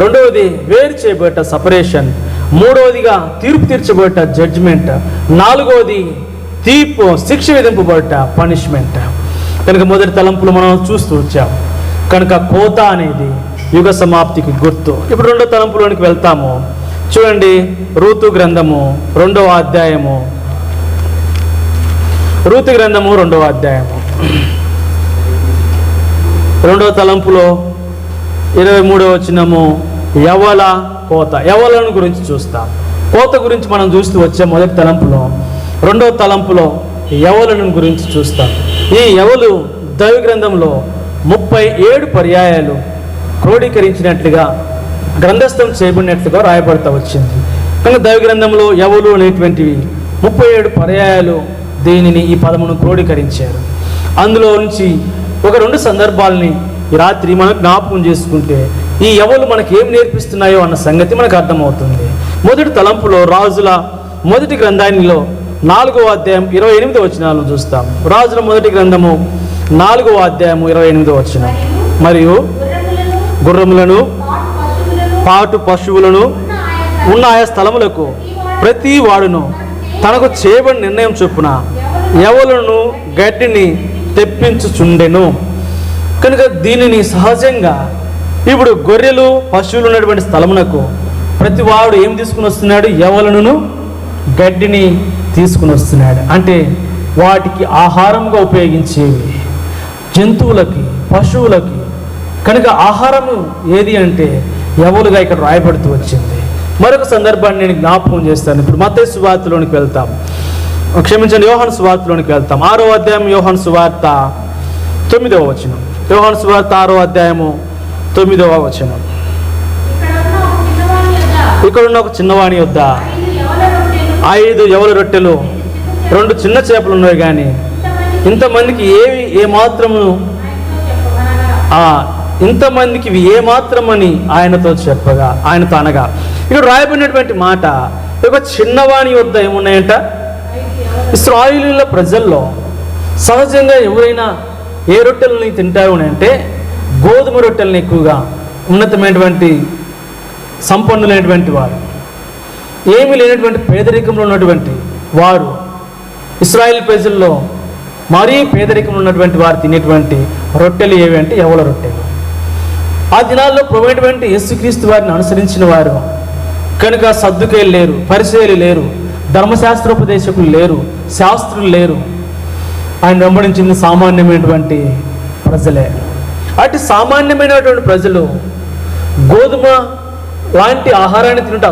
రెండవది వేరు చేయబోట సపరేషన్, మూడవదిగా తీర్పు తీర్చబోట జడ్జిమెంట్, నాలుగవది శిక్ష విధింపబోట పనిష్మెంట్. కనుక మొదటి తలంపులు మనం చూస్తూ వచ్చాం. కనుక కోత అనేది యుగ సమాప్తికి గుర్తు. ఇప్పుడు రెండో తలంపులోనికి వెళ్తాము. చూడండి, రూతు గ్రంథము 2వ అధ్యాయము. రూతు గ్రంథము 2వ అధ్యాయము 2వ తలంపులో 23వ వచనము యవల కోత. యవలను గురించి చూస్తాం. కోత గురించి మనం చూస్తూ వచ్చాం మొదటి తలంపులో. 2వ తలంపులో యవలను గురించి చూస్తాం. ఈ యవలు దైవ గ్రంథంలో 37 పర్యాయాలు క్రోడీకరించినట్లుగా గ్రంథస్థం చేయబడినట్లుగా రాయబడతా వచ్చింది. కనుక దైవ గ్రంథంలో యవలు అనేటువంటివి 37 పర్యాయాలు దీనిని ఈ పదమును క్రోడీకరించారు. అందులో నుంచి 2 సందర్భాలని ఈ రాత్రి మనం జ్ఞాపకం చేసుకుంటే ఈ యవలు మనకి ఏం నేర్పిస్తున్నాయో అన్న సంగతి మనకు అర్థమవుతుంది. మొదటి తలంపులో రాజుల మొదటి గ్రంథానిలో 4వ అధ్యాయం 28వ వచనాలను చూస్తాం. రాజుల మొదటి గ్రంథము 4వ అధ్యాయము 28వ వచనం. మరియు గుర్రములను పాటు పశువులను ఉన్న ఆయా స్థలములకు ప్రతి వాడును తనకు చేయబడిన నిర్ణయం చొప్పున యవలను గడ్డిని తెప్పించుచుండెను. కనుక దీనిని సహజంగా ఇప్పుడు గొర్రెలు పశువులు ఉన్నటువంటి స్థలమునకు ప్రతి వాడు ఏం తీసుకుని వస్తున్నాడు? యవలను గడ్డిని తీసుకుని వస్తున్నాడు. అంటే వాటికి ఆహారంగా ఉపయోగించేవి జంతువులకి, పశువులకి. కనుక ఆహారము ఏది అంటే యవలుగా ఇక్కడ రాయబడుతూ వచ్చింది. మరొక సందర్భాన్ని నేను జ్ఞాపకం చేస్తాను. ఇప్పుడు మత్తయి సువార్తలోనికి వెళ్తాం, క్షమించండి, యోహాను సువార్తలోనికి వెళ్తాం. 6వ అధ్యాయం యోహాను సువార్త 9వ వచనం. యోహాను సువార్త 6వ అధ్యాయము 9వ వచనం. ఇక్కడున్న ఒక చిన్నవాణి యొద్ద 5 యవల రొట్టెలు 2 చిన్న చేపలు ఉన్నాయి, కానీ ఇంతమందికి ఏమాత్రము ఇంతమందికి ఇవి ఏమాత్రమని ఆయనతో అనగా ఇక్కడ రాయబడినటువంటి మాట, ఒక చిన్నవాణి వద్ద ఏమున్నాయంట? ఇశ్రాయేలీయుల ప్రజల్లో సహజంగా ఎవరైనా ఏ రొట్టెలని తింటారు అంటే గోధుమ రొట్టెలను ఎక్కువగా, ఉన్నతమైనటువంటి సంపన్నులైనటువంటి వారు, ఏమీ లేనటువంటి పేదరికంలో ఉన్నటువంటి వారు, ఇశ్రాయేల్ ప్రజల్లో మరీ పేదరికంలో ఉన్నటువంటి వారు తినేటువంటి రొట్టెలు ఏవి అంటే యవల రొట్టెలు. ఆ దినాల్లో ప్రభువైనటువంటి యేసుక్రీస్తు వారిని అనుసరించిన వారు కనుక సద్దుకేయులు లేరు, పరిసయ్యులు లేరు, ధర్మశాస్త్రోపదేశకులు లేరు, శాస్త్రులు లేరు. ఆయన వెంబడించింది సామాన్యమైనటువంటి ప్రజలే. అటు సామాన్యమైనటువంటి ప్రజలు గోధుమ లాంటి ఆహారాన్ని తినట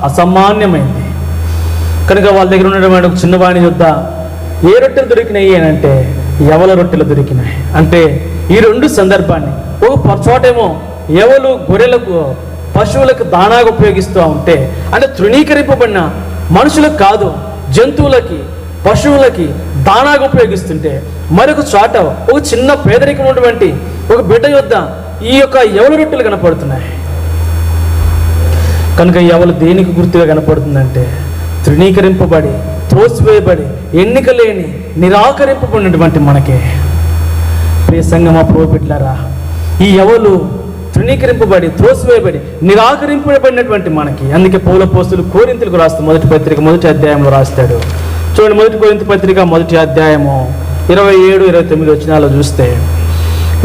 అసామాన్యమైంది. కనుక వాళ్ళ దగ్గర ఉన్నటువంటి ఒక చిన్నవాణి యొద్ద ఏ రొట్టెలు దొరికినాయి అని అంటే యవల రొట్టెలు దొరికినాయి. అంటే ఈ 2 సందర్భాన్ని, ఒక చోటేమో యవలు గొర్రెలకు పశువులకు దానాగా ఉపయోగిస్తూ ఉంటే, అంటే తృణీకరింపబడిన మనుషులకు కాదు జంతువులకి పశువులకి దానాగా ఉపయోగిస్తుంటే, మరొక చోట ఒక చిన్న పేదరికం ఉన్నటువంటి ఒక బిడ్డ యొద్ద ఈ యొక్క యవల రొట్టెలు కనపడుతున్నాయి. కనుక యవలు దేనికి గుర్తుగా కనపడుతుందంటే తృణీకరింపబడి, త్రోసివేయబడి, ఎన్నిక లేని, నిరాకరింపబడినటువంటి మనకే. ప్రియ సంగమా, ప్రభు బిడ్డలారా, ఈ యవలు తృణీకరింపబడి, త్రోసివేయబడి, నిరాకరింపబడినటువంటి మనకి. అందుకే పౌలు అపోస్తలుడు కొరింథీయులకు రాస్తూ మొదటి పత్రిక 1వ అధ్యాయంలో రాస్తాడు. చూడండి, 1 కొరింథీ పత్రిక 1వ అధ్యాయము 27, 29 వచనాల్లో చూస్తే,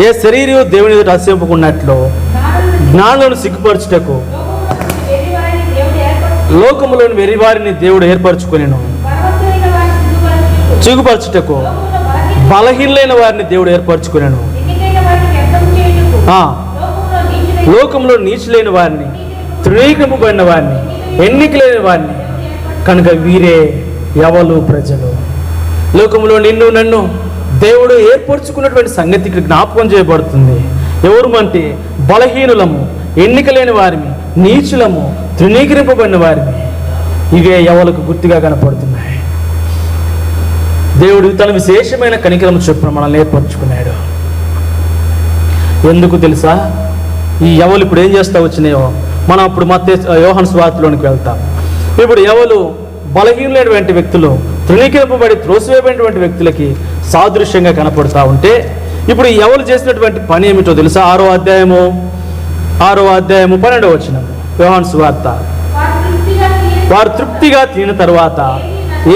ఏ శరీరం దేవుని ఎదుట అసహ్యింపుకున్నట్లు జ్ఞానులను సిగ్గుపరచుటకు లోకములోని వెరివారిని దేవుడు ఏర్పరచుకొనెను, సిగ్గుపరచుటకు బలహీనులైన వారిని దేవుడు ఏర్పరచుకొనెను, లోకంలో నీచులైన వారిని, తృణీకరింపబడిన వారిని, ఎన్నికలేని వారిని. కనుక వీరే యవలు ప్రజలు. లోకంలో నిన్ను నన్ను దేవుడు ఏర్పరచుకున్నటువంటి సంగతి ఇక్కడ జ్ఞాపకం చేయబడుతుంది. ఎవరు అంటే బలహీనులము, ఎన్నికలేని వారిని, నీచులము, తృణీకరింపబడిన వారిని. ఇవే యవలకు గుర్తుగా కనపడుతున్నాయి. దేవుడు తన విశేషమైన కనికరము చొప్పున మనల్ని ఏర్పరచుకున్నాడు. ఎందుకు తెలుసా? ఈ యవలు ఇప్పుడు ఏం చేస్తా వచ్చినాయో మనం అప్పుడు యోహాను సువార్తలోనికి వెళ్తాం. ఇప్పుడు యవలు బలహీనమైనటువంటి వ్యక్తులు, తృణీకరింపబడి త్రోసివేయబడినటువంటి వ్యక్తులకి సాదృశ్యంగా కనపడుతూ ఉంటే, ఇప్పుడు ఈ యవలు చేసినటువంటి పని ఏమిటో తెలుసా? 6వ అధ్యాయము 12వ వచనం యోహాను సువార్త. వారు తృప్తిగా తినిన తర్వాత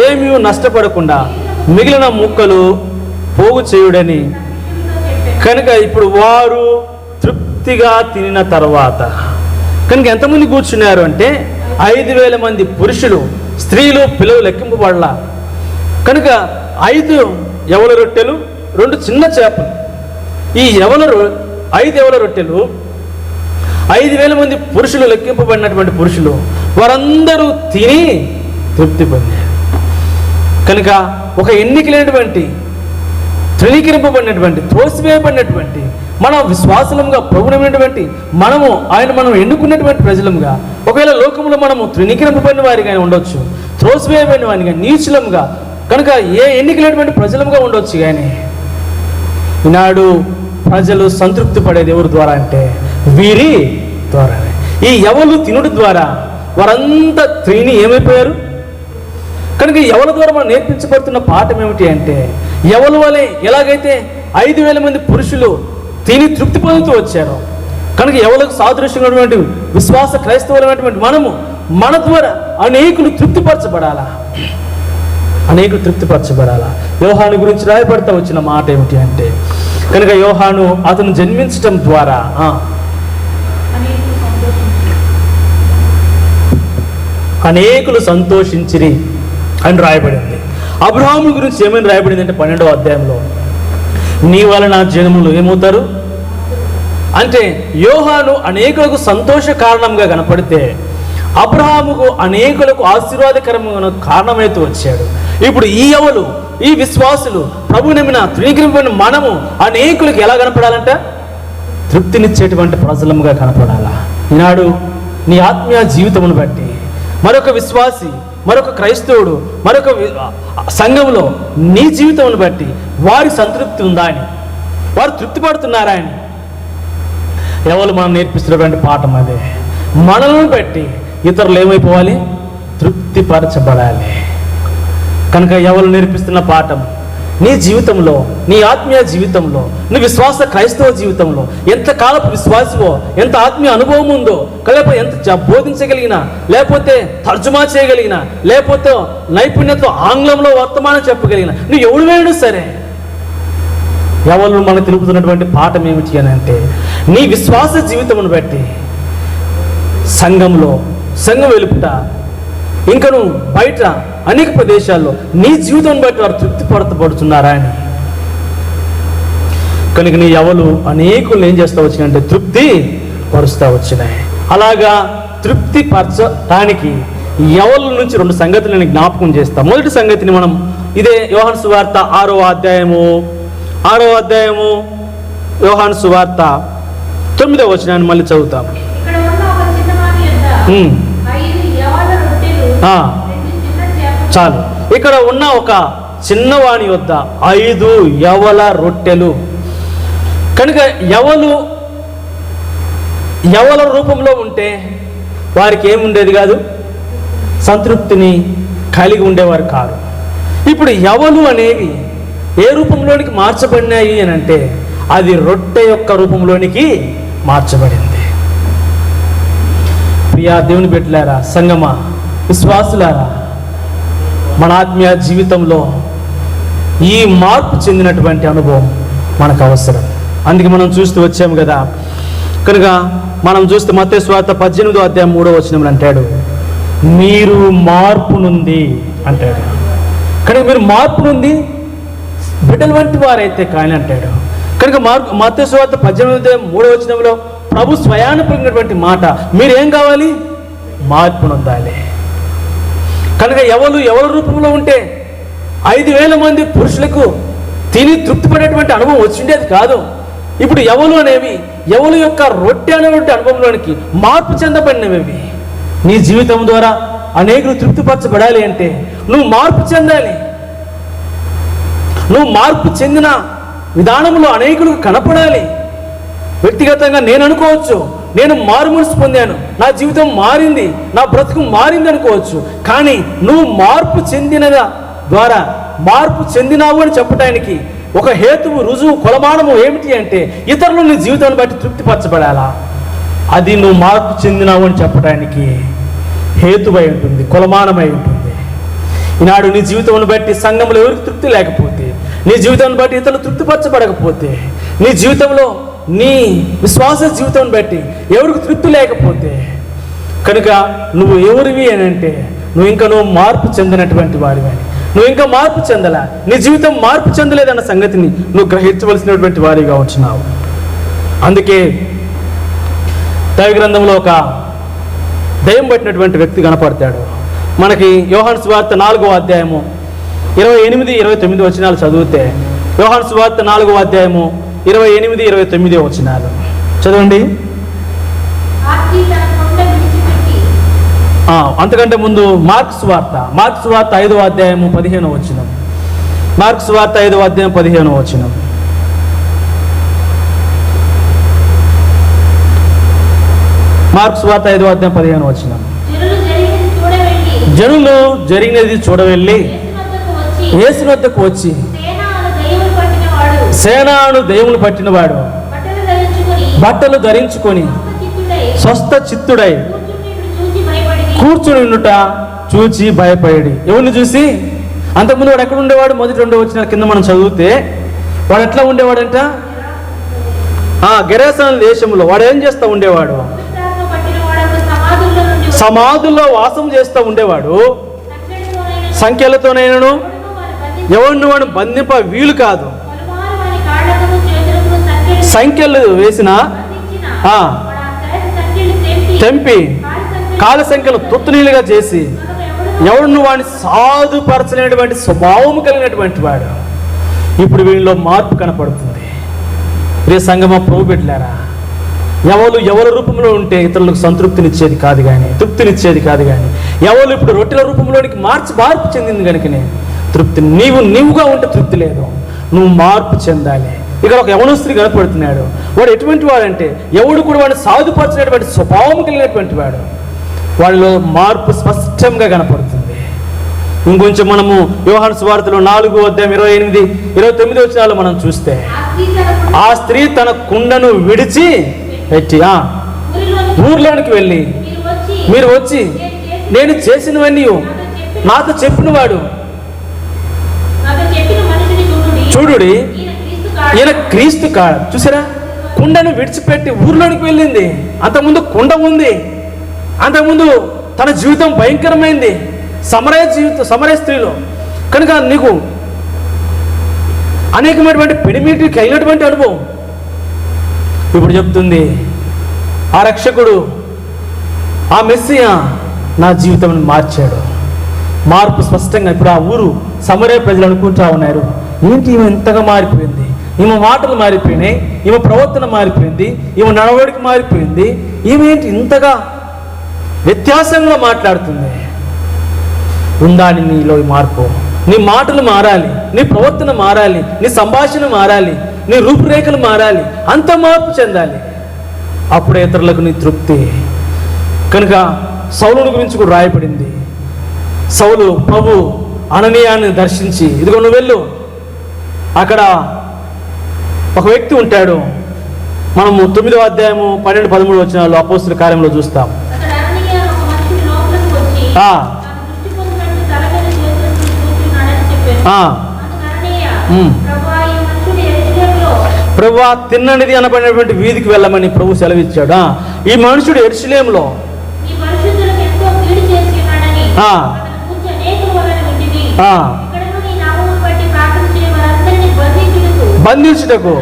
ఏమీ నష్టపడకుండా మిగిలిన ముక్కలు పోగు చేయుడని. కనుక ఇప్పుడు వారు తృప్తిగా తినిన తర్వాత కనుక ఎంతమంది కూర్చున్నారు అంటే 5,000 మంది పురుషులు, స్త్రీలు, పిల్లలు లెక్కింపబడలా. కనుక 5 యవల రొట్టెలు, 2 చిన్న చేపలు. ఈ 5 యవల రొట్టెలు 5,000 మంది పురుషులు, లెక్కింపబడినటువంటి పురుషులు, వారందరూ తిని తృప్తి పొందారు. కనుక ఒక ఎన్నిక లేనటువంటి, తృణీకరింపబడినటువంటి, త్రోసివేయబడినటువంటి, మనం విశ్వాసలంగా ప్రభునమైనటువంటి మనం ఎన్నుకున్నటువంటి ప్రజలంగా, ఒకవేళ లోకంలో మనము తృణీకరింపబడిన వారిగా ఉండొచ్చు, త్రోసివేయబడిన వారిగా, నీచులంగా, కనుక ఏ ఎన్నిక లేనటువంటి ప్రజలంగా ఉండొచ్చు. కానీ ఈనాడు ప్రజలు సంతృప్తి పడేది ఎవరి ద్వారా అంటే వీరి ద్వారానే. ఈ యవలు తినుడు ద్వారా వారంతా తిని ఏమైపోయారు? కనుక యవల ద్వారా మనం నేర్పించబడుతున్న పాఠం ఏమిటి అంటే, యవల వలె ఎలాగైతే 5,000 మంది పురుషులు తిని తృప్తి పొందుతూ వచ్చారో, కనుక యవలకు సాదృశ్యమైనటువంటి విశ్వాస క్రైస్తవులైనటువంటి మన ద్వారా అనేకులు తృప్తిపరచబడాలా. యోహాను గురించి రాయబడతా వచ్చిన మాట ఏమిటి అంటే, కనుక యోహాను అతను జన్మించటం ద్వారా అనేకులు సంతోషించిరి అని రాయబడింది. అబ్రహాము గురించి ఏమైనా రాయబడింది అంటే 12వ అధ్యాయంలో, నీ వలన జనములు ఏమవుతారు అంటే, యోహాను అనేకులకు సంతోష కారణంగా కనపడితే అబ్రహాముకు అనేకులకు ఆశీర్వాదకరమైన కారణమైతే వచ్చాడు. ఇప్పుడు ఈ యవలు, ఈ విశ్వాసులు, ప్రభు నమ్మిన తృణీకరింపబడిన మనము అనేకులకు ఎలా కనపడాలంట? తృప్తినిచ్చేటువంటి ప్రజలముగా కనపడాలా. ఈనాడు నీ ఆత్మీయ జీవితమును బట్టి మరొక విశ్వాసి, మరొక క్రైస్తవుడు, మరొక సంఘంలో నీ జీవితమును బట్టి వారి సంతృప్తి ఉందా అని, వారు తృప్తి పడుతున్నారా అని ఎవరు మనం నేర్పిస్తున్నటువంటి పాఠం అదే. మనల్ని బట్టి ఇతరులు ఏమైపోవాలి? తృప్తిపరచబడాలి. కనుక ఎవరు నేర్పిస్తున్న పాఠం నీ జీవితంలో, నీ ఆత్మీయ జీవితంలో, నీ విశ్వాస క్రైస్తవ జీవితంలో ఎంతకాలపు విశ్వాసమో, ఎంత ఆత్మీయ అనుభవం ఉందో, లేకపోతే ఎంత బోధించగలిగినా, లేకపోతే తర్జుమా చేయగలిగినా, లేకపోతే నైపుణ్యతతో ఆంగ్లంలో వర్తమానం చెప్పగలిగిన నువ్వు ఎవడు సరే, ఎవరు మనకు తెలుపుతున్నటువంటి పాఠం ఏమిటి అని అంటే, నీ విశ్వాస జీవితమును బట్టి సంఘంలో, సంఘం వెలుపుట, ఇంకను బయట అనేక ప్రదేశాల్లో నీ జీవితం బట్టి వారు తృప్తి పడుతున్నారా అని. కనుక నీ ఎవరు అనేకులు ఏం చేస్తా వచ్చినాయంటే తృప్తి పరుస్తూ వచ్చినాయి. అలాగా తృప్తి పరచడానికి ఎవరి నుంచి 2 సంగతులు నేను జ్ఞాపకం చేస్తాను. మొదటి సంగతిని మనం ఇదే యోహాను సువార్త 6వ అధ్యాయము యోహాను సువార్త 9వ వచనాన్ని మళ్ళీ చదువుతాం. చాలు. ఇక్కడ ఉన్న ఒక చిన్నవాణి వద్ద 5 యవల రొట్టెలు. కనుక యవల రూపంలో ఉంటే వారికి ఏముండేది కాదు? సంతృప్తిని కలిగి ఉండేవారు కాదు. ఇప్పుడు యవలు అనేవి ఏ రూపంలోనికి మార్చబడినాయి అని అంటే అది రొట్టె యొక్క రూపంలోనికి మార్చబడింది. ప్రియా దేవుని బిడ్డలారా, సంగమా, విశ్వాసులారా, మన ఆత్మీయ జీవితంలో ఈ మార్పు చెందినటువంటి అనుభవం మనకు అవసరం. అందుకే మనం చూస్తూ వచ్చాము కదా. కనుక మనం చూస్తే మత్తయి సువార్త 18వ అధ్యాయం 3వ వచనంలో అంటాడు, మీరు మార్పు నుండి అంటాడు. కనుక మీరు మార్పు నుండి బిడ్డల వంటి వారైతే కానీ అంటాడు. కనుక మత్తయి సువార్త 18వ అధ్యాయం 3వ వచనంలో ప్రభు స్వయాన్ని పొందినటువంటి మాట, మీరేం కావాలి? మార్పు నొందాలి. కనుక ఎవరు రూపంలో ఉంటే 5,000 మంది పురుషులకు తిని తృప్తిపడేటువంటి అనుభవం వచ్చిండేది కాదు. ఇప్పుడు ఎవరు యొక్క రొట్టె అనేటువంటి అనుభవంలోనికి మార్పు చెందబడినవి. నీ జీవితం ద్వారా అనేకులు తృప్తిపరచబడాలి అంటే నువ్వు మార్పు చెందాలి. నువ్వు మార్పు చెందిన విధానంలో అనేకులకు కనపడాలి. వ్యక్తిగతంగా నేను అనుకోవచ్చు, నేను మారు మనసు పొందాను, నా జీవితం మారింది, నా బ్రతుకు మారింది అనుకోవచ్చు. కానీ నువ్వు మార్పు చెందిన ద్వారా మార్పు చెందినావు అని చెప్పడానికి ఒక హేతువు, రుజువు, కొలమానము ఏమిటి అంటే ఇతరులు నీ జీవితాన్ని బట్టి తృప్తిపరచబడాలా. అది నువ్వు మార్పు చెందినావు అని చెప్పడానికి హేతువై ఉంటుంది, కొలమానమై ఉంటుంది. ఈనాడు నీ జీవితాన్ని బట్టి సంఘంలో ఎవరికి తృప్తి లేకపోతే, నీ జీవితాన్ని బట్టి ఇతరులు తృప్తిపరచబడకపోతే, నీ జీవితంలో నీ విశ్వాస జీవితం బట్టి ఎవరికి తృప్తి లేకపోతే, కనుక నువ్వు ఎవరివి అని అంటే నువ్వు మార్పు చెందినటువంటి వారివని, నువ్వు ఇంకా మార్పు చెందలా, నీ జీవితం మార్పు చెందలేదన్న సంగతిని నువ్వు గ్రహించవలసినటువంటి వారిగా ఉంటున్నావు. అందుకే దైవ గ్రంథంలో ఒక దయ్యం పట్టినటువంటి వ్యక్తి కనపడతాడు. మనకి యోహాను సువార్త 4వ అధ్యాయము 28, 29 వచనాలు చదివితే, యోహాను సువార్త 4వ అధ్యాయము 28, 29 వచనాలు చదవండి. అంతకంటే ముందు మార్కు సువార్త 5వ అధ్యాయము 15వ వచనం. మార్కు సువార్త 5వ అధ్యాయం 15వ వచనం. మార్కు సువార్త 5వ అధ్యాయం 15వ వచనం. జనులు జరిగినది చూడవెళ్ళి యేసు వద్దకు వచ్చి, సేనాను దయ్యములు పట్టినవాడు బట్టలు ధరించుకొని స్వస్థ చిత్తుడై కూర్చుని ఉండుట చూచి భయపడి. ఎవరిని చూసి? అంతకుముందు వాడు ఎక్కడ ఉండేవాడు? మొదటి 2 వచనాల కింద మనం చదివితే వాడు ఎట్లా ఉండేవాడంట? గెరాసన దేశంలో వాడు ఏం చేస్తూ ఉండేవాడు? సమాధుల్లో వాసం చేస్తూ ఉండేవాడు. సంఖ్యలతోనైనను ఎవరిని వాడు బంధింప వీలు కాదు. సంఖ్యలు వేసిన తెంపి కాళ్ళ సంఖ్యను తొత్తునీలుగా చేసి ఎవడును వాడిని సాధుపరచలేనటువంటి స్వభావం కలిగినటువంటి వాడు. ఇప్పుడు వీళ్ళలో మార్పు కనపడుతుంది. ప్రియ సంగమా, ప్రభు బిడ్డలారా, ఎవరు రూపంలో ఉంటే ఇతరులకు సంతృప్తినిచ్చేది కాదు కానీ, తృప్తినిచ్చేది కాదు కానీ, ఎవరు ఇప్పుడు రొట్టెల రూపంలోనికి మార్పు చెందింది కనుకనే తృప్తి. నీవుగా ఉంటే తృప్తి లేదు, నువ్వు మార్పు చెందాలి. ఇక్కడ ఒక యవనస్తుడు కనపడుతున్నాడు. వాడు ఎటువంటి వాడంటే ఎవడు కూడా వాడిని సాధుపరచినటువంటి స్వభావం కలిగినటువంటి వాడు. వాడిలో మార్పు స్పష్టంగా కనపడుతుంది. ఇంకొంచెం మనము యోహాను సువార్తలో 4:28-29 వచనాలు మనం చూస్తే, ఆ స్త్రీ తన కుండను విడిచి పెట్టి ఊర్లోనికి వెళ్ళి, మీరు వచ్చి నేను చేసినవన్నీ నాతో చెప్పినవాడు చూడుడి, ఈయన క్రీస్తు కాడు. చూసారా, కుండను విడిచిపెట్టి ఊర్లోనికి వెళ్ళింది. అంతకుముందు కుండ ఉంది, అంతకుముందు తన జీవితం భయంకరమైంది, సమరయ స్త్రీలో. కనుక నీకు అనేకమైనటువంటి పిడిమిటికి అయినటువంటి అనుభవం. ఇప్పుడు చెప్తుంది, ఆ రక్షకుడు, ఆ మెస్సియా నా జీవితం మార్చాడు. మార్పు స్పష్టంగా ఇప్పుడు ఆ ఊరు సమరయ ప్రజలు అనుకుంటా ఉన్నారు, ఏంటి ఈమె ఎంతగా మారిపోయింది, ఈమె మాటలు మారిపోయినాయి, ఈమె ప్రవర్తన మారిపోయింది, ఈమె నడవడికి మారిపోయింది, ఈమె ఏంటి ఇంతగా వ్యత్యాసంగా మాట్లాడుతుంది. ఉండాలి నీలో ఈ మార్పు. నీ మాటలు మారాలి, నీ ప్రవర్తన మారాలి, నీ సంభాషణ మారాలి, నీ రూపురేఖలు మారాలి, అంత మార్పు చెందాలి. అప్పుడే ఇతరులకు నీ తృప్తి. కనుక సౌలుని గురించి కూడా రాయబడింది. సౌలు ప్రభు అననీయాన్ని దర్శించి, ఇదిగో నువ్వు వెళ్ళు, అక్కడ ఒక వ్యక్తి ఉంటాడు. మనము 9వ అధ్యాయము 12-13 వచనాల్లో అపోస్తుల కార్యంలో చూస్తాం. ప్రభువా, తిన్ననిది అనబడినటువంటి వీధికి వెళ్ళమని ప్రభు సెలవిచ్చాడు. ఈ మనుషుడు యెరూషలేములో బంధించుటకు.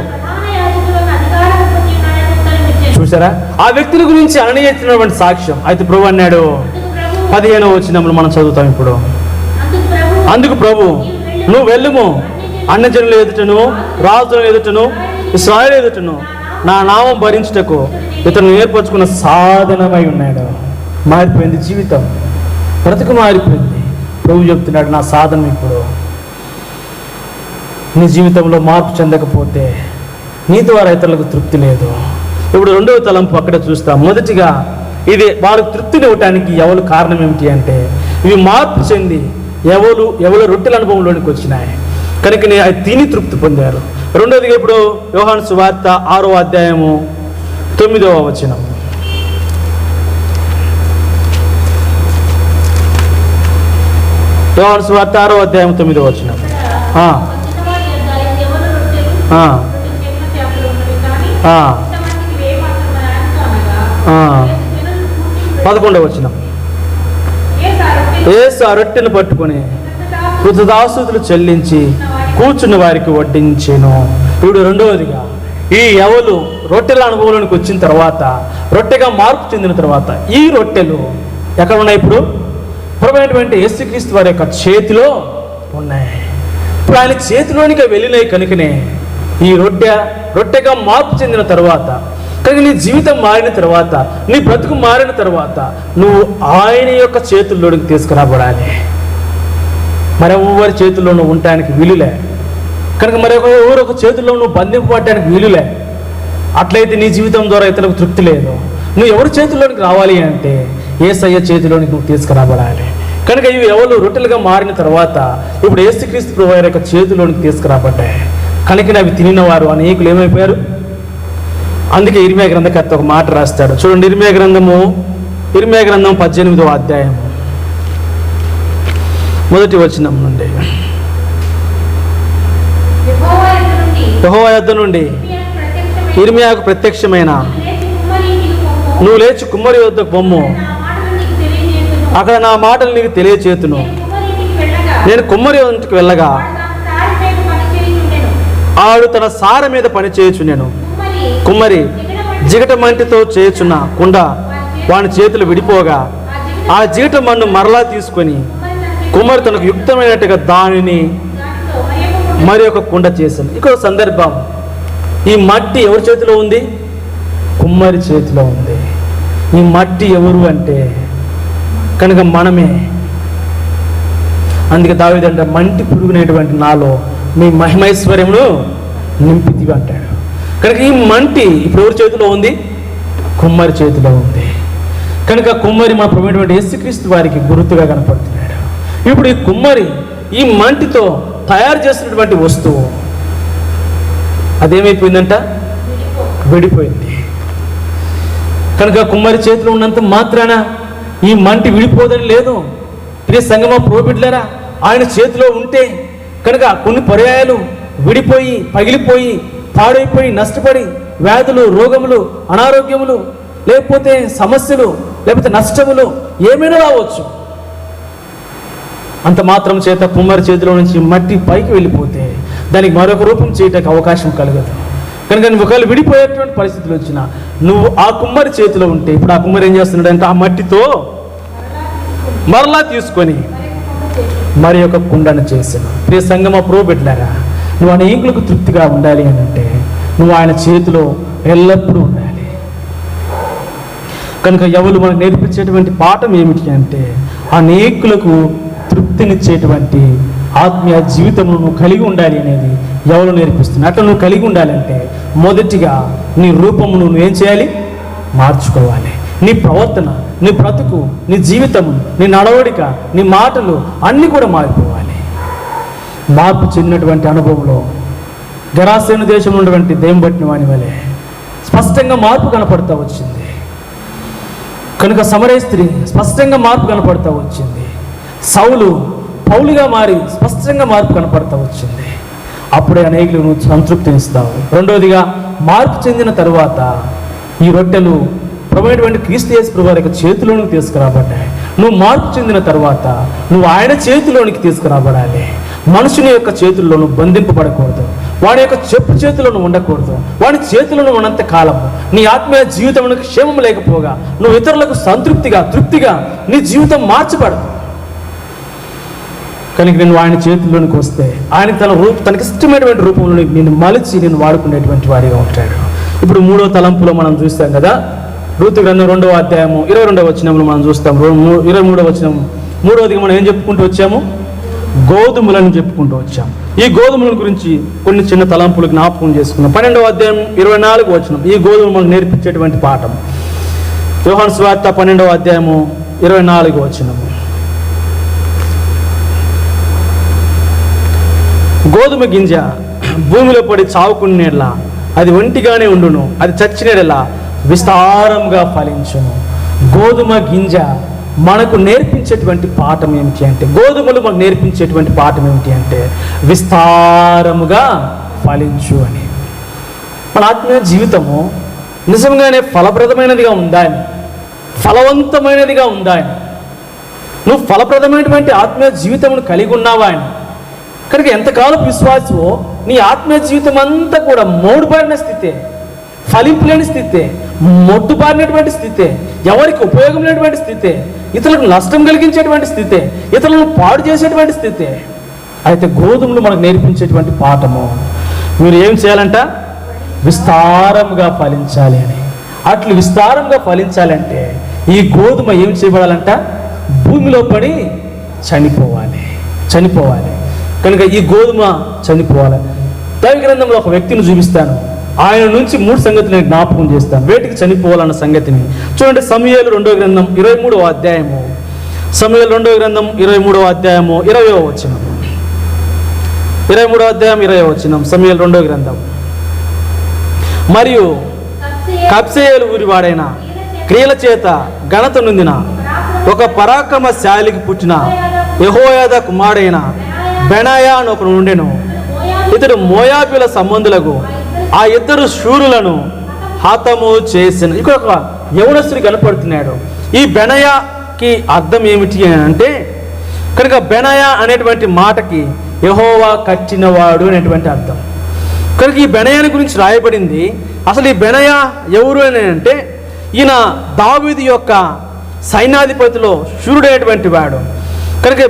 చూసారా, ఆ వ్యక్తుల గురించి అననీయమైనటువంటి సాక్ష్యం. అయితే ప్రభు అన్నాడు, 15వ వచనంలో మనం చదువుతాం ఇప్పుడు. అందుకు ప్రభు, నువ్వు వెళ్ళుము, అన్యజనుల ఎదుటను, రాజుల ఎదుటను, ఇశ్రాయేలు ఎదుటను నా నామం భరించుటకు ఇతను ఏర్పరచుకున్న సాధనమై ఉన్నాడు. మారిపోయింది జీవితం, బ్రతుకు మారిపోయింది. ప్రభు చెప్తున్నాడు, నా సాధన ఇప్పుడు. నీ జీవితంలో మార్పు చెందకపోతే నీ ద్వారా ఇతరులకు తృప్తి లేదు. ఇప్పుడు 2వ తలంపు అక్కడ చూస్తాం. మొదటిగా ఇది వారికి తృప్తిని ఇవ్వటానికి ఎవరు కారణం ఏమిటి అంటే, ఇవి మార్పు చెంది ఎవరు రొట్టెల అనుభవంలోనికి వచ్చినాయి కనుక అది తిని తృప్తి పొందారు. రెండోదిగా ఇప్పుడు యోహాను సువార్త 6వ అధ్యాయము 9వ వచనం. యోహాను సువార్త 6వ అధ్యాయం 9వ వచనం. 11వ వచనం. యేసు ఆ రొట్టెను పట్టుకొని కృతదాస్తుతులు చెల్లించి కూర్చున్న వారికి వడ్డించెను. ఇప్పుడు రెండవదిగా ఈ ఎవరు రొట్టెల అనుభవంలోనికి వచ్చిన తర్వాత, రొట్టెగా మార్పు చెందిన తర్వాత, ఈ రొట్టెలు ఎక్కడ ఉన్నాయి? ఇప్పుడు ప్రభువైనటువంటి యేసుక్రీస్తు వారి యొక్క చేతిలో ఉన్నాయి. ఇప్పుడు ఆయన చేతిలోనికి వెళ్ళినాయి కనుకనే ఈ రొట్టెగా మార్పు చెందిన తర్వాత, కానీ నీ జీవితం మారిన తర్వాత, నీ బ్రతుకు మారిన తర్వాత నువ్వు ఆయన యొక్క చేతుల్లోనికి తీసుకురాబడాలి. మరెవరి చేతుల్లో నువ్వు ఉండటానికి వీలులే. కనుక ఎవరొక చేతుల్లో నువ్వు బంధింపబడటానికి వీలులే. అట్లయితే నీ జీవితం ద్వారా ఇతరులకు తృప్తి లేదు. నువ్వు ఎవరి చేతుల్లోనికి రావాలి అంటే యేసయ్య చేతిలోనికి నువ్వు తీసుకురాబడాలి. కనుక ఇవి ఎవరు రొట్టెలుగా మారిన తర్వాత ఇప్పుడు యేసుక్రీస్తు ప్రభువు యొక్క చేతిలోనికి తీసుకురాబడ్డాయి. కనుక అవి తినిన వారు అనేకులు ఏమైపోయారు? అందుకే ఇర్మియా గ్రంథకర్త ఒక మాట రాస్తాడు. చూడండి, ఇర్మియా గ్రంథం 18వ అధ్యాయం 1వ వచనం నుండి. యెహోవా యొద్ద నుండి ఇర్మియాకు ప్రత్యక్షమైన, నువ్వు లేచి కుమ్మరి వద్దకు పొమ్ము, అక్కడ నా మాటలు నీకు తెలియచేతును. నేను కుమ్మరి వద్దకు వెళ్ళగా ఆడు తన సార మీద పని చేయుచుండెను. కుమ్మరి జిగట మంటితో చేయుచున్న కుండ వాని చేతులు విడిపోగా ఆ జీట మన్ను మరలా తీసుకొని కుమ్మరి తనకు యుక్తమైనట్టుగా దానిని మరి ఒక కుండ చేశాను. ఇక్కడ సందర్భం, ఈ మట్టి ఎవరి చేతిలో ఉంది? కుమ్మరి చేతిలో ఉంది. ఈ మట్టి ఎవరు అంటే కనుక మనమే. అందుకే దావీదు అంటే మంటి పురుగునేటువంటి నాలో మీ మహిమైశ్వర్యమును నింపితివి అంటాడు. కనుక ఈ మంటి ఇప్పుడు ఎవరి చేతిలో ఉంది? కుమ్మరి చేతిలో ఉంది. కనుక కుమ్మరి మన ప్రభువైనటువంటి యేసుక్రీస్తు వారికి గుర్తుగా కనపడుతున్నాడు. ఇప్పుడు ఈ కుమ్మరి ఈ మంటితో తయారు చేసినటువంటి వస్తువు అదేమైపోయిందంట? విడిపోయింది. కనుక కుమ్మరి చేతిలో ఉన్నంత మాత్రాన ఈ మంటి విడిపోదని లేదు. ప్రియ సంగమా, ప్రోబిడ్లరా, ఆయన చేతిలో ఉంటే కనుక కొన్ని పర్యాయాలు విడిపోయి, పగిలిపోయి, పాడైపోయి, నష్టపడి వ్యాధులు, రోగములు, అనారోగ్యములు, లేకపోతే సమస్యలు, లేకపోతే నష్టములు ఏమైనా రావచ్చు. అంత మాత్రం చేత కుమ్మరి చేతిలో నుంచి మట్టి పైకి వెళ్ళిపోతే దానికి మరొక రూపం చేయటానికి అవకాశం కలగదు. కనుక నువ్వు ఒకవేళ విడిపోయేటువంటి పరిస్థితులు వచ్చినా నువ్వు ఆ కుమ్మరి చేతిలో ఉంటే, ఇప్పుడు ఆ కుమ్మరి ఏం చేస్తున్నాడంటే ఆ మట్టితో మరలా తీసుకొని మరి ఒక కుండను చేశాను. ప్రియ సంగమ, ప్రోబిడ్లారా, నువ్వు అనేకులకు తృప్తిగా ఉండాలి అని అంటే నువ్వు ఆయన చేతిలో ఎల్లప్పుడూ ఉండాలి. కనుక ఎవరు మనకు నేర్పించేటువంటి పాఠం ఏమిటి అంటే అనేకులకు తృప్తినిచ్చేటువంటి ఆత్మీయ జీవితంలో నువ్వు కలిగి ఉండాలి అనేది ఎవరు నేర్పిస్తున్నారు. అట్లా నువ్వు కలిగి ఉండాలంటే మొదటిగా నీ రూపము నువ్వు ఏం చేయాలి? మార్చుకోవాలి. నీ ప్రవర్తన, నీ బ్రతుకు, నీ జీవితము, నీ నడవడిక, నీ మాటలు అన్నీ కూడా మారిపోవాలి. మార్పు చెందినటువంటి అనుభవంలో గెరాసేను దేశంలో ఉన్నటువంటి దెయ్యం పట్టిన వాని వలె స్పష్టంగా మార్పు కనపడతా వచ్చింది. కనుక సమరయ స్త్రీ స్పష్టంగా మార్పు కనపడతా వచ్చింది. సౌలు పౌలుగా మారి స్పష్టంగా మార్పు కనపడతా వచ్చింది. అప్పుడే అనేకులు నువ్వు సంతృప్తినిస్తావు. రెండవదిగా మార్పు చెందిన తరువాత ఈ రొట్టెలు ప్రభువైనటువంటి క్రీస్తు యేసు ప్రభువు వారి చేతిలోనికి తీసుకురాబడ్డాయి. నువ్వు మార్పు చెందిన తర్వాత నువ్వు ఆయన చేతిలోనికి తీసుకురాబడాలి. మనుషుని యొక్క చేతుల్లో నువ్వు బంధింపబడకూడదు. వాడి యొక్క చెప్పు చేతిలో నువ్వు ఉండకూడదు. వాడి చేతిలో నువ్వు ఉన్నంత కాలము నీ ఆత్మీయ జీవితంలో క్షేమం లేకపోగా నువ్వు ఇతరులకు తృప్తిగా నీ జీవితం మార్చబడదు. కనుక నేను ఆయన చేతుల్లోనికి వస్తే ఆయన తనకి ఇష్టమైనటువంటి రూపంలో నేను మలిచి నేను వాడుకునేటువంటి వాడిగా ఉంటాడు. ఇప్పుడు 3వ తలంపులో మనం చూస్తాం కదా, రూతు గ్రంథం 2వ అధ్యాయము 22వ వచనంలో మనం చూస్తాం. 23వ వచనం, 3వదిగా మనం ఏం చెప్పుకుంటూ వచ్చాము? గోధుమలను చెప్పుకుంటూ వచ్చాం. ఈ గోధుమల గురించి కొన్ని చిన్న తలంపులు జ్ఞాపకం చేసుకున్నాం. 12వ అధ్యాయం 24వ వచనం ఈ గోధుమలు మనకు నేర్పించేటువంటి పాఠం. యోహాను సువార్త 12వ అధ్యాయము 24వ వచనము. గోధుమ గింజ భూమిలో పడి చావుకునేలా అది ఒంటిగానే ఉండును, అది చచ్చినలా విస్తారంగా ఫలించును. గోధుమ గింజ మనకు నేర్పించేటువంటి పాఠం ఏమిటి అంటే, గోధుమలు మనకు నేర్పించేటువంటి పాఠం ఏమిటి అంటే విస్తారముగా ఫలించు అని. మన ఆత్మీయ జీవితము నిజంగానే ఫలప్రదమైనదిగా ఉందా అని, ఫలవంతమైనదిగా ఉందా అని, నువ్వు ఫలప్రదమైనటువంటి ఆత్మీయ జీవితమును కలిగి ఉన్నావా అని. కనుక ఎంతకాలం విశ్వాసమో నీ ఆత్మీయ జీవితం అంతా కూడా మోడుబారిన స్థితే, ఫలింపు లేని స్థితే, మొట్టుబారినటువంటి స్థితే, ఎవరికి ఉపయోగం లేనటువంటి స్థితే, ఇతరులకు నష్టం కలిగించేటువంటి స్థితే, ఇతరులను పాడు చేసేటువంటి స్థితే. అయితే గోధుమలు మనకు నేర్పించేటువంటి పాఠము మీరు ఏం చేయాలంట? విస్తారంగా ఫలించాలి అని. అట్లు విస్తారంగా ఫలించాలంటే ఈ గోధుమ ఏం చేయబడాలంట? భూమిలో పడి చనిపోవాలి. కనుక ఈ గోధుమ చనిపోవాలి. దైవ గ్రంథంలో ఒక వ్యక్తిని చూపిస్తాను. ఆయన నుంచి 3 సంగతులు నేను జ్ఞాపకం చేస్తాను. వేటికి చనిపోవాలన్న సంగతిని చూడండి. సమూయేలు 2వ గ్రంథం 23వ అధ్యాయము. సమూయేలు 2వ గ్రంథం 23వ అధ్యాయము 20వ వచనం. 23వ అధ్యాయం 20వ వచనం. సమూయేలు 2వ గ్రంథం. మరియు కబ్సెయేలు ఊరివాడైన క్రియల చేత ఘనత నొందిన ఒక పరాక్రమశాలికి పుట్టిన యెహోయాదా కుమారుడైన బెనాయా అని ఒకడు ఉండెను. ఇతడు మోయాబీల సంబంధులకు ఆ 2 శూరులను హతము చేసిన. ఇక్కడ ఒక యవనస్తుడు కనపడుతున్నాడు. ఈ బెనయాకి అర్థం ఏమిటి అని అంటే కనుక బెనయా అనేటువంటి మాటకి యెహోవా కట్టినవాడు అనేటువంటి అర్థం. కనుక ఈ బెనయాని గురించి రాయబడింది. అసలు ఈ బెనయా ఎవరు అని అంటే ఈయన దావీదు యొక్క సైన్యాధిపతిలో శూరుడైనటువంటి వాడు. కనుక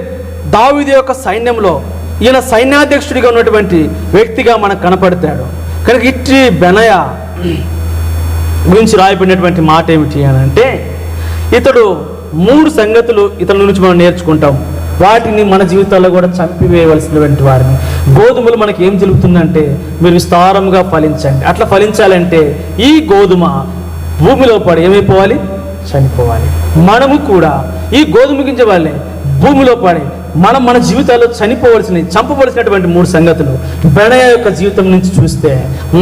దావీదు యొక్క సైన్యంలో ఈయన సైన్యాధ్యక్షుడిగా ఉన్నటువంటి వ్యక్తిగా మనకు కనపడతాడు. కనుక ఇట్టి బెనయ గురించి రాయబడినటువంటి మాట ఏమిటి అని అంటే, ఇతడు 3 సంగతులు ఇతని నుంచి మనం నేర్చుకుంటాం. వాటిని మన జీవితాల్లో కూడా చంపివేయవలసినటువంటి వారిని. గోధుమలు మనకి ఏం జరుగుతుందంటే, మీరు విస్తారంగా ఫలించండి. అట్లా ఫలించాలంటే ఈ గోధుమ భూమిలో పడి ఏమైపోవాలి? చనిపోవాలి. మనము కూడా ఈ గోధుమ గింజ వాళ్ళే భూమిలో పడి మన జీవితాల్లో చంపవలసినటువంటి 3 సంగతులు బెనయ యొక్క జీవితం నుంచి చూస్తే,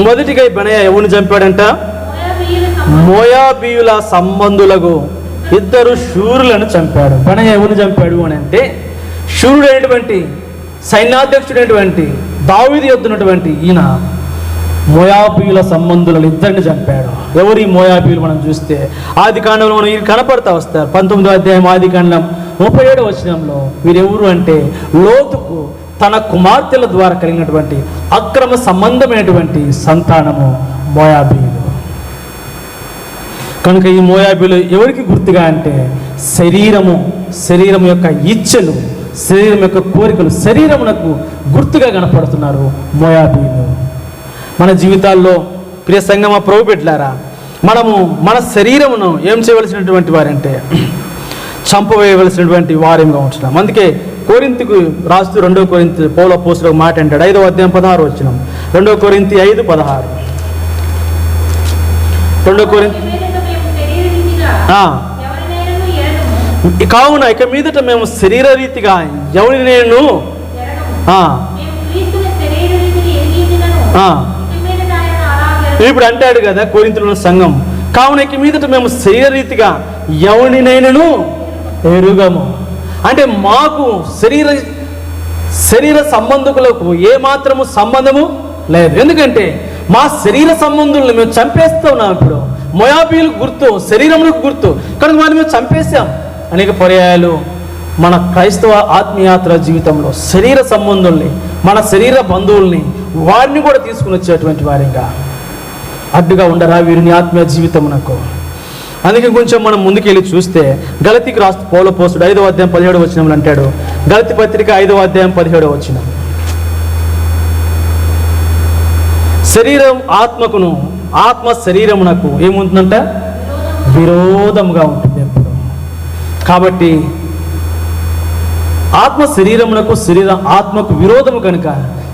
మొదటిగా ఈ బెనయ ఎవరిని చంపాడంట? మోయాబీయుల సంబంధులకు 2 శూరులను చంపాడు. బెనయ ఎవరిని చంపాడు అని అంటే, శూరుడైనటువంటి సైన్యాధ్యక్షుడైనటువంటి దావీదు యొద్దనటువంటి ఈయన మోయాబీయుల సంబంధులను 2 చంపాడు. ఎవరి మోయాబీయులు మనం చూస్తే ఆదికాండంలో మనం వీరు కనపడతా వస్తారు. 19వ అధ్యాయం ఆదికాండం 37వ వచనంలో వీరెవరు అంటే, లోతుకు తన కుమార్తెల ద్వారా కలిగినటువంటి అక్రమ సంబంధమైనటువంటి సంతానము మోయాబీయులు. కనుక ఈ మోయాబీయులు ఎవరికి గుర్తుగా అంటే, శరీరం యొక్క ఇచ్చలు, శరీరం యొక్క కోరికలు, శరీరమునకు గుర్తుగా కనపడుతున్నారు మోయాబీయులు. మన జీవితాల్లో ప్రియ సంగమ ప్రభు బిడ్డలారా, మనము మన శరీరమును ఏం చేయవలసినటువంటి వారంటే చంపవేయవలసినటువంటి వారంగా ఉంటున్నాం. అందుకే కొరింథీకు రాస్తూ 2 కొరింథీ పౌలు అపోస్తలుడు ఒక మాట అంటాడు. 5వ అధ్యాయం 16 వచనం. 2 కొరింథీ 5:16. 2 కొరింథీ కావున ఇక మీదట మేము శరీర రీతిగా ఎవరి నేను ఇప్పుడు అంటాడు కదా కొరింథీయుల సంఘం, కావున ఇక మీదట మేము శరీర రీతిగా ఎవరినైనను ఎరుగము. అంటే మాకు శరీర సంబంధకులకు ఏమాత్రము సంబంధము లేదు. ఎందుకంటే మా శరీర సంబంధులను మేము చంపేస్తూ ఉన్నాం. ఇప్పుడు మోయాబీయులకు గుర్తు, శరీరములకు గుర్తు కనుక వారిని మేము చంపేశాం. అనేక పర్యాయాలు మన క్రైస్తవ ఆత్మీయాత్ర జీవితంలో శరీర సంబంధుల్ని, మన శరీర బంధువుల్ని, వారిని కూడా తీసుకుని వచ్చేటువంటి వారిగా అడ్డుగా ఉండరా వీరిని ఆత్మీయ జీవితమునకు? అందుకే కొంచెం మనం ముందుకెళ్ళి చూస్తే గలతీకి రాస్తూ పౌలు అపోస్తలుడు 5వ అధ్యాయం 17వ వచనంలో అంటాడు. గలతీ పత్రిక 5వ అధ్యాయం 17వ వచనం, శరీరం ఆత్మకును, ఆత్మ శరీరమునకు ఏముంటుందంట? విరోధముగా ఉంటుంది ఎప్పుడు. కాబట్టి ఆత్మ శరీరమునకు, శరీరం ఆత్మకు విరోధము కనుక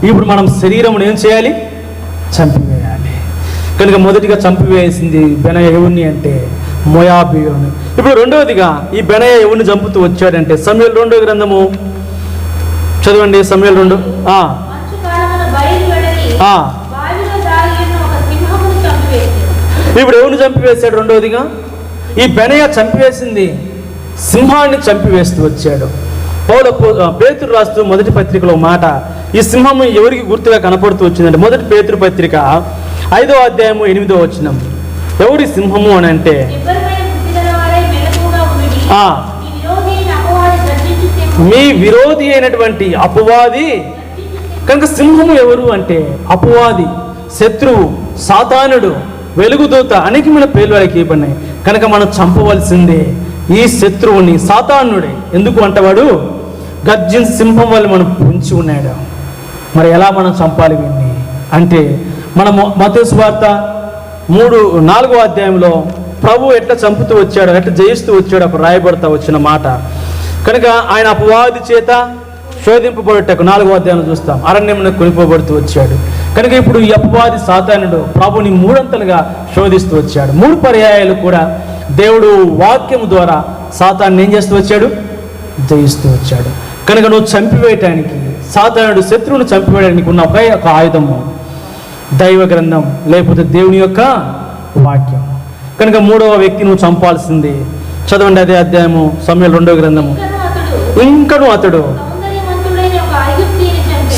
ఇప్పుడు మనం శరీరమును ఏం చేయాలి? చంపివేయాలి. కనుక మొదటిగా చంపివేసింది బెనయ ఎవరిని అంటే మోయాబీయులను. ఇప్పుడు రెండవదిగా ఈ బెనయ ఎవరిని చంపుతూ వచ్చాడంటే సమూయేలు 2వ గ్రంథము చదవండి. సమూయేలు 2. ఇప్పుడు ఎవరిని చంపివేశాడు? రెండవదిగా ఈ బెనయ చంపివేసింది సింహాన్ని చంపివేస్తూ వచ్చాడు. పేతురు రాస్తూ మొదటి పత్రికలో మాట, ఈ సింహము ఎవరికి గుర్తుగా కనపడుతూ వచ్చిందంటే మొదటి పేతురు పత్రిక 5వ అధ్యాయము 8వ వచనం. ఎవరి సింహము అని అంటే మీ విరోధి అయినటువంటి అపవాది. కనుక సింహము ఎవరు అంటే అపవాది, శత్రువు, సాతానుడు, వెలుగుదూత, అనేకమైన పేర్లు వాళ్ళకి ఇవ్వబడినాయి. కనుక మనం చంపవలసిందే ఈ శత్రువుని, సాతానుడే. ఎందుకు అంటవాడు గర్జిన్ సింహం వల్ల మనం పొంచి ఉన్నాడు. మరి ఎలా మనం చంపాలి వీడిని అంటే, మనము మత్తయి సువార్త 4వ అధ్యాయంలో ప్రభు ఎట్లా చంపుతూ వచ్చాడో, ఎట్లా జయిస్తూ వచ్చాడో అప్పుడు రాయబడతా వచ్చిన మాట. కనుక ఆయన అపవాది చేత శోధింపబడటకు 4వ అధ్యాయంలో చూస్తాం, అరణ్యమున కొనిపోబడుతూ వచ్చాడు. కనుక ఇప్పుడు ఈ అపవాది సాతానుడు ప్రభుని 3 అంతలుగా శోధిస్తూ వచ్చాడు. 3 పర్యాయాలు కూడా దేవుడు వాక్యము ద్వారా సాతాన్ని ఏం చేస్తూ వచ్చాడు? జయిస్తూ వచ్చాడు. కనుక నువ్వు చంపివేయటానికి, సాతానుడు శత్రువును చంపివేయడానికి ఉన్న ఒకే ఒక ఆయుధము దైవ గ్రంథం, లేకపోతే దేవుని యొక్క వాక్యం. కనుక 3వ వ్యక్తి నువ్వు చంపాల్సింది. చదవండి అదే అధ్యాయము సమూయేలు 2వ గ్రంథము. ఇంకను అతడు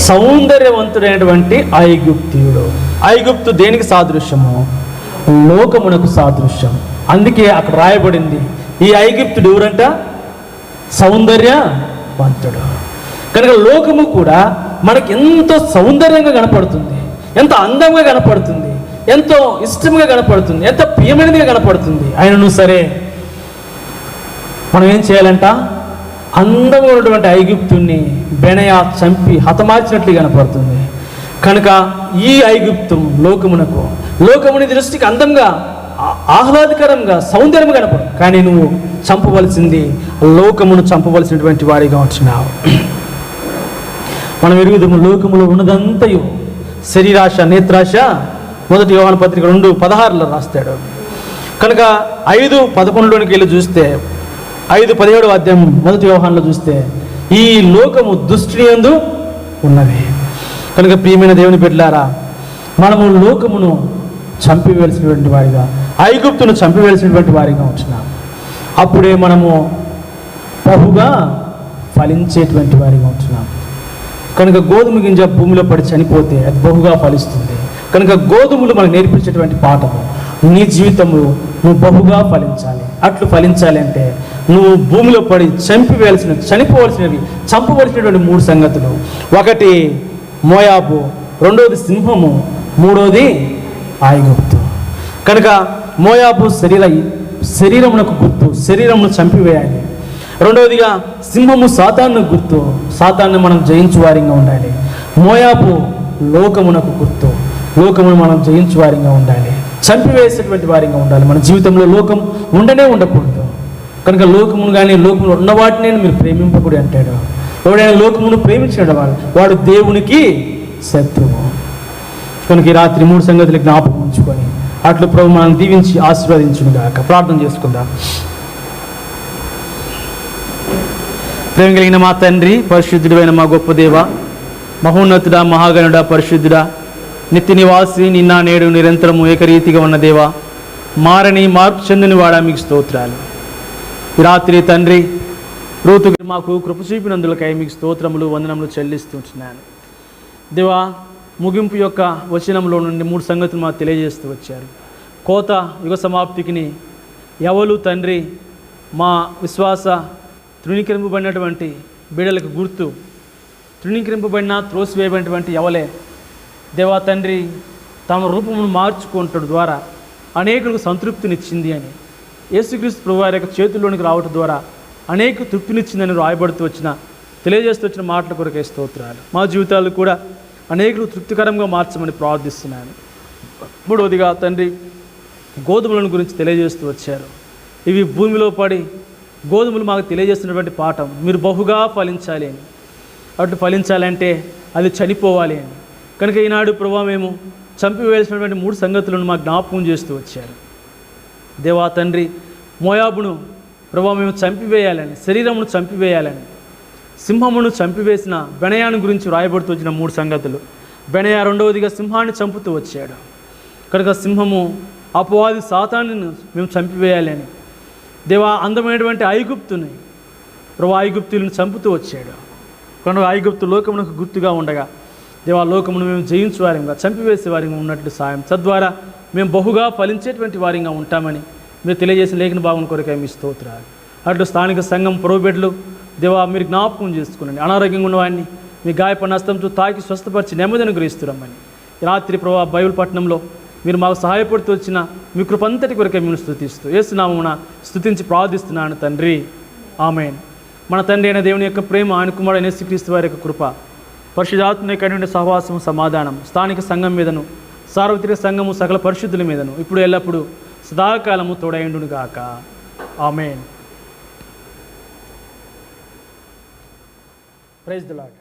సౌందర్యవంతుడైనటువంటి ఐగుప్తీయుడు. ఐగుప్తు దేనికి సాదృశ్యము? లోకమునకు సాదృశ్యం. అందుకే అక్కడ రాయబడింది ఈ ఐగుప్తుడు ఎవరంట? సౌందర్యవంతుడు. కనుక లోకము కూడా మనకి ఎంతో సౌందర్యంగా కనపడుతుంది, ఎంతో అందంగా కనపడుతుంది, ఎంతో ఇష్టంగా కనపడుతుంది, ఎంతో ప్రియమైనదిగా కనపడుతుంది. అయినను సరే మనం ఏం చేయాలంట? అందంగా ఉన్నటువంటి ఐగుప్తుని బెనయా చంపి హతమార్చినట్లు కనపడుతుంది. కనుక ఈ ఐగుప్తు లోకముని దృష్టికి అందంగా, ఆహ్లాదకరంగా, సౌందర్యం కనపడు. కానీ నువ్వు చంపవలసింది లోకమును చంపవలసినటువంటి వారిగా వచ్చినావు. మనం ఎరుగుదము లోకములో ఉన్నదంతయు శరీరాశ, నేత్రాశ. 1 యోహాను పత్రిక 2:16 రాస్తాడు. కనుక 5:11లోనికి వెళ్ళి చూస్తే, 5:17 అధ్యాయం 1 యోహానులో చూస్తే ఈ లోకము దుష్టుని యందు ఉన్నది. కనుక ప్రియమైన దేవుని బిడ్డలారా, మనము లోకమును చంపివేయాల్సినటువంటి వారిగా, ఐగుప్తును చంపివేయాల్సినటువంటి వారిగా ఉంటున్నాం. అప్పుడే మనము బహుగా ఫలించేటువంటి వారిగా ఉంటున్నాం. కనుక గోధుమ గింజ భూమిలో పడి చనిపోతే అది బహుగా ఫలిస్తుంది. కనుక గోధుమలు మనకు నేర్పించేటువంటి పాఠము, నీ జీవితంలో నువ్వు బహుగా ఫలించాలి. అట్లు ఫలించాలి అంటే నువ్వు భూమిలో పడి చనిపోవలసినటువంటి 3 సంగతులు. 1 మోయాబు, 2ది సింహము, 3ది ఐగుప్తు. కనుక మోయాబు శరీరమునకు గుర్తు, శరీరమును చంపివేయాలి. 2వదిగా సింహము సాతాను గుర్తు, సాతాన్ని మనం జయించు వారిగా ఉండాలి. మోయాబు లోకమునకు గుర్తు, లోకమును మనం జయించు వారిగా ఉండాలి, చంపివేసేటువంటి వారిగా ఉండాలి. మన జీవితంలో లోకం ఉండకూడదు. కనుక లోకమును కానీ లోకములు ఉన్న వాటిని మీరు ప్రేమింపకూడదు అంటాడు. ఎవడైనా లోకమును ప్రేమించాడు వాడు దేవునికి శత్రువు. కనుక ఈ రాత్రి 3 సంగతులు జ్ఞాపకం ఉంచుకొని అట్లు ప్రభు మనం దీవించి ఆశీర్వదించును గాక. ప్రార్థన చేసుకుందాం. ప్రేమ కలిగిన మా తండ్రి, పరిశుద్ధుడైన మా గొప్ప దేవ, మహోన్నతుడా, మహాగణుడా, పరిశుద్ధుడా, నిత్య నివాసి, నిన్న నేడు నిరంతరము ఏకరీతిగా ఉన్న దేవ, మారని మార్పు చెందని వాడా మీకు స్తోత్రాలు. ఈ రాత్రి తండ్రి రూతుకి మాకు కృప చూపినందులకై మీకు స్తోత్రములు, వందనములు చెల్లిస్తుంటున్నాను. దేవా, ముగింపు యొక్క వచనంలో నుండి 3 సంగతులు మాకు తెలియజేస్తూ వచ్చారు. కోత యుగ సమాప్తికిని ఎవలు తండ్రి మా విశ్వాస తృణీకరింపబడినటువంటి బిడ్డలకు గుర్తు, తృణీకరింపబడిన త్రోసివేయబడినటువంటి ఎవలే దేవా తండ్రి తమ రూపమును మార్చుకోవటం ద్వారా అనేకులకు సంతృప్తినిచ్చింది అని, యేసుక్రీస్తు ప్రభువారి యొక్క చేతుల్లోనికి రావటం ద్వారా అనేక తృప్తినిచ్చిందని రాయబడుతూ తెలియజేస్తూ వచ్చిన మాటల కొరకే స్తోత్రాలు. మా జీవితాలు కూడా అనేకులు తృప్తికరంగా మార్చమని ప్రార్థిస్తున్నాను. 3వదిగా తండ్రి గోధుమలను గురించి తెలియజేస్తూ వచ్చారు. ఇవి భూమిలో పడి గోధుమలు మాకు తెలియజేస్తున్నటువంటి పాఠం, మీరు బహుగా ఫలించాలి అని. అటు ఫలించాలంటే అది చనిపోవాలి అని. కనుక ఈనాడు ప్రభా మేము చంపివేయాల్సినటువంటి 3 సంగతులను మాకు జ్ఞాపకం చేస్తూ వచ్చారు. దేవా తండ్రి, మోయాబును ప్రభా మేము చంపివేయాలని, శరీరమును చంపివేయాలని, సింహమును చంపివేసిన బెనయాను గురించి రాయబడుతూ వచ్చిన 3 సంగతులు. బెనయా 2వదిగా సింహాన్ని చంపుతూ వచ్చాడు. కనుక సింహము అపవాది సాతాన్ని మేము చంపివేయాలని, దేవా అందమైనటువంటి ఐగుప్తుని ప్రభా ఐగుప్తులను చంపుతూ వచ్చాడు. కనుక ఐగుప్తు లోకమునకు గుర్తుగా ఉండగా దేవా లోకమును మేము జయించు వారిగా, చంపివేసే వారిగా ఉన్నట్లు సాయం, తద్వారా మేము బహుగా ఫలించేటువంటి వారిగా ఉంటామని మీరు తెలియజేసిన లేఖన భావన కొరకే మీ స్తోత్రాలు. అట్లు స్థానిక సంఘం ప్రోబెడ్లు దేవా మీరు జ్ఞాపకం చేసుకునండి. అనారోగ్యంగా ఉన్నవాడిని మీ గాయపడిన హస్తంతో తాకి స్వస్థపరిచి నెమ్మదిని గ్రహిస్తురమ్మని. రాత్రి ప్రభా బైబిల్ పట్టణంలో మీరు మాకు సహాయపడుతూ వచ్చిన మీ కృపంతటి కొరకే మేము స్తుతిస్తూ యేసునామమున స్తుతించి ప్రార్థిస్తున్నాను తండ్రి, ఆమేన్. మన తండ్రి అయిన దేవుని యొక్క ప్రేమ, ఆయన కుమారుడైన యేసుక్రీస్తు వారి యొక్క కృప, పరిశుద్ధాత్మ యొక్క సహవాసము, సమాధానం స్థానిక సంఘం మీదను, సార్వత్రిక సంఘము సకల పరిశుద్ధుల మీదను ఇప్పుడు ఎల్లప్పుడూ సదాకాలము తోడైండును గాక. ఆమేన్. Praise the lord.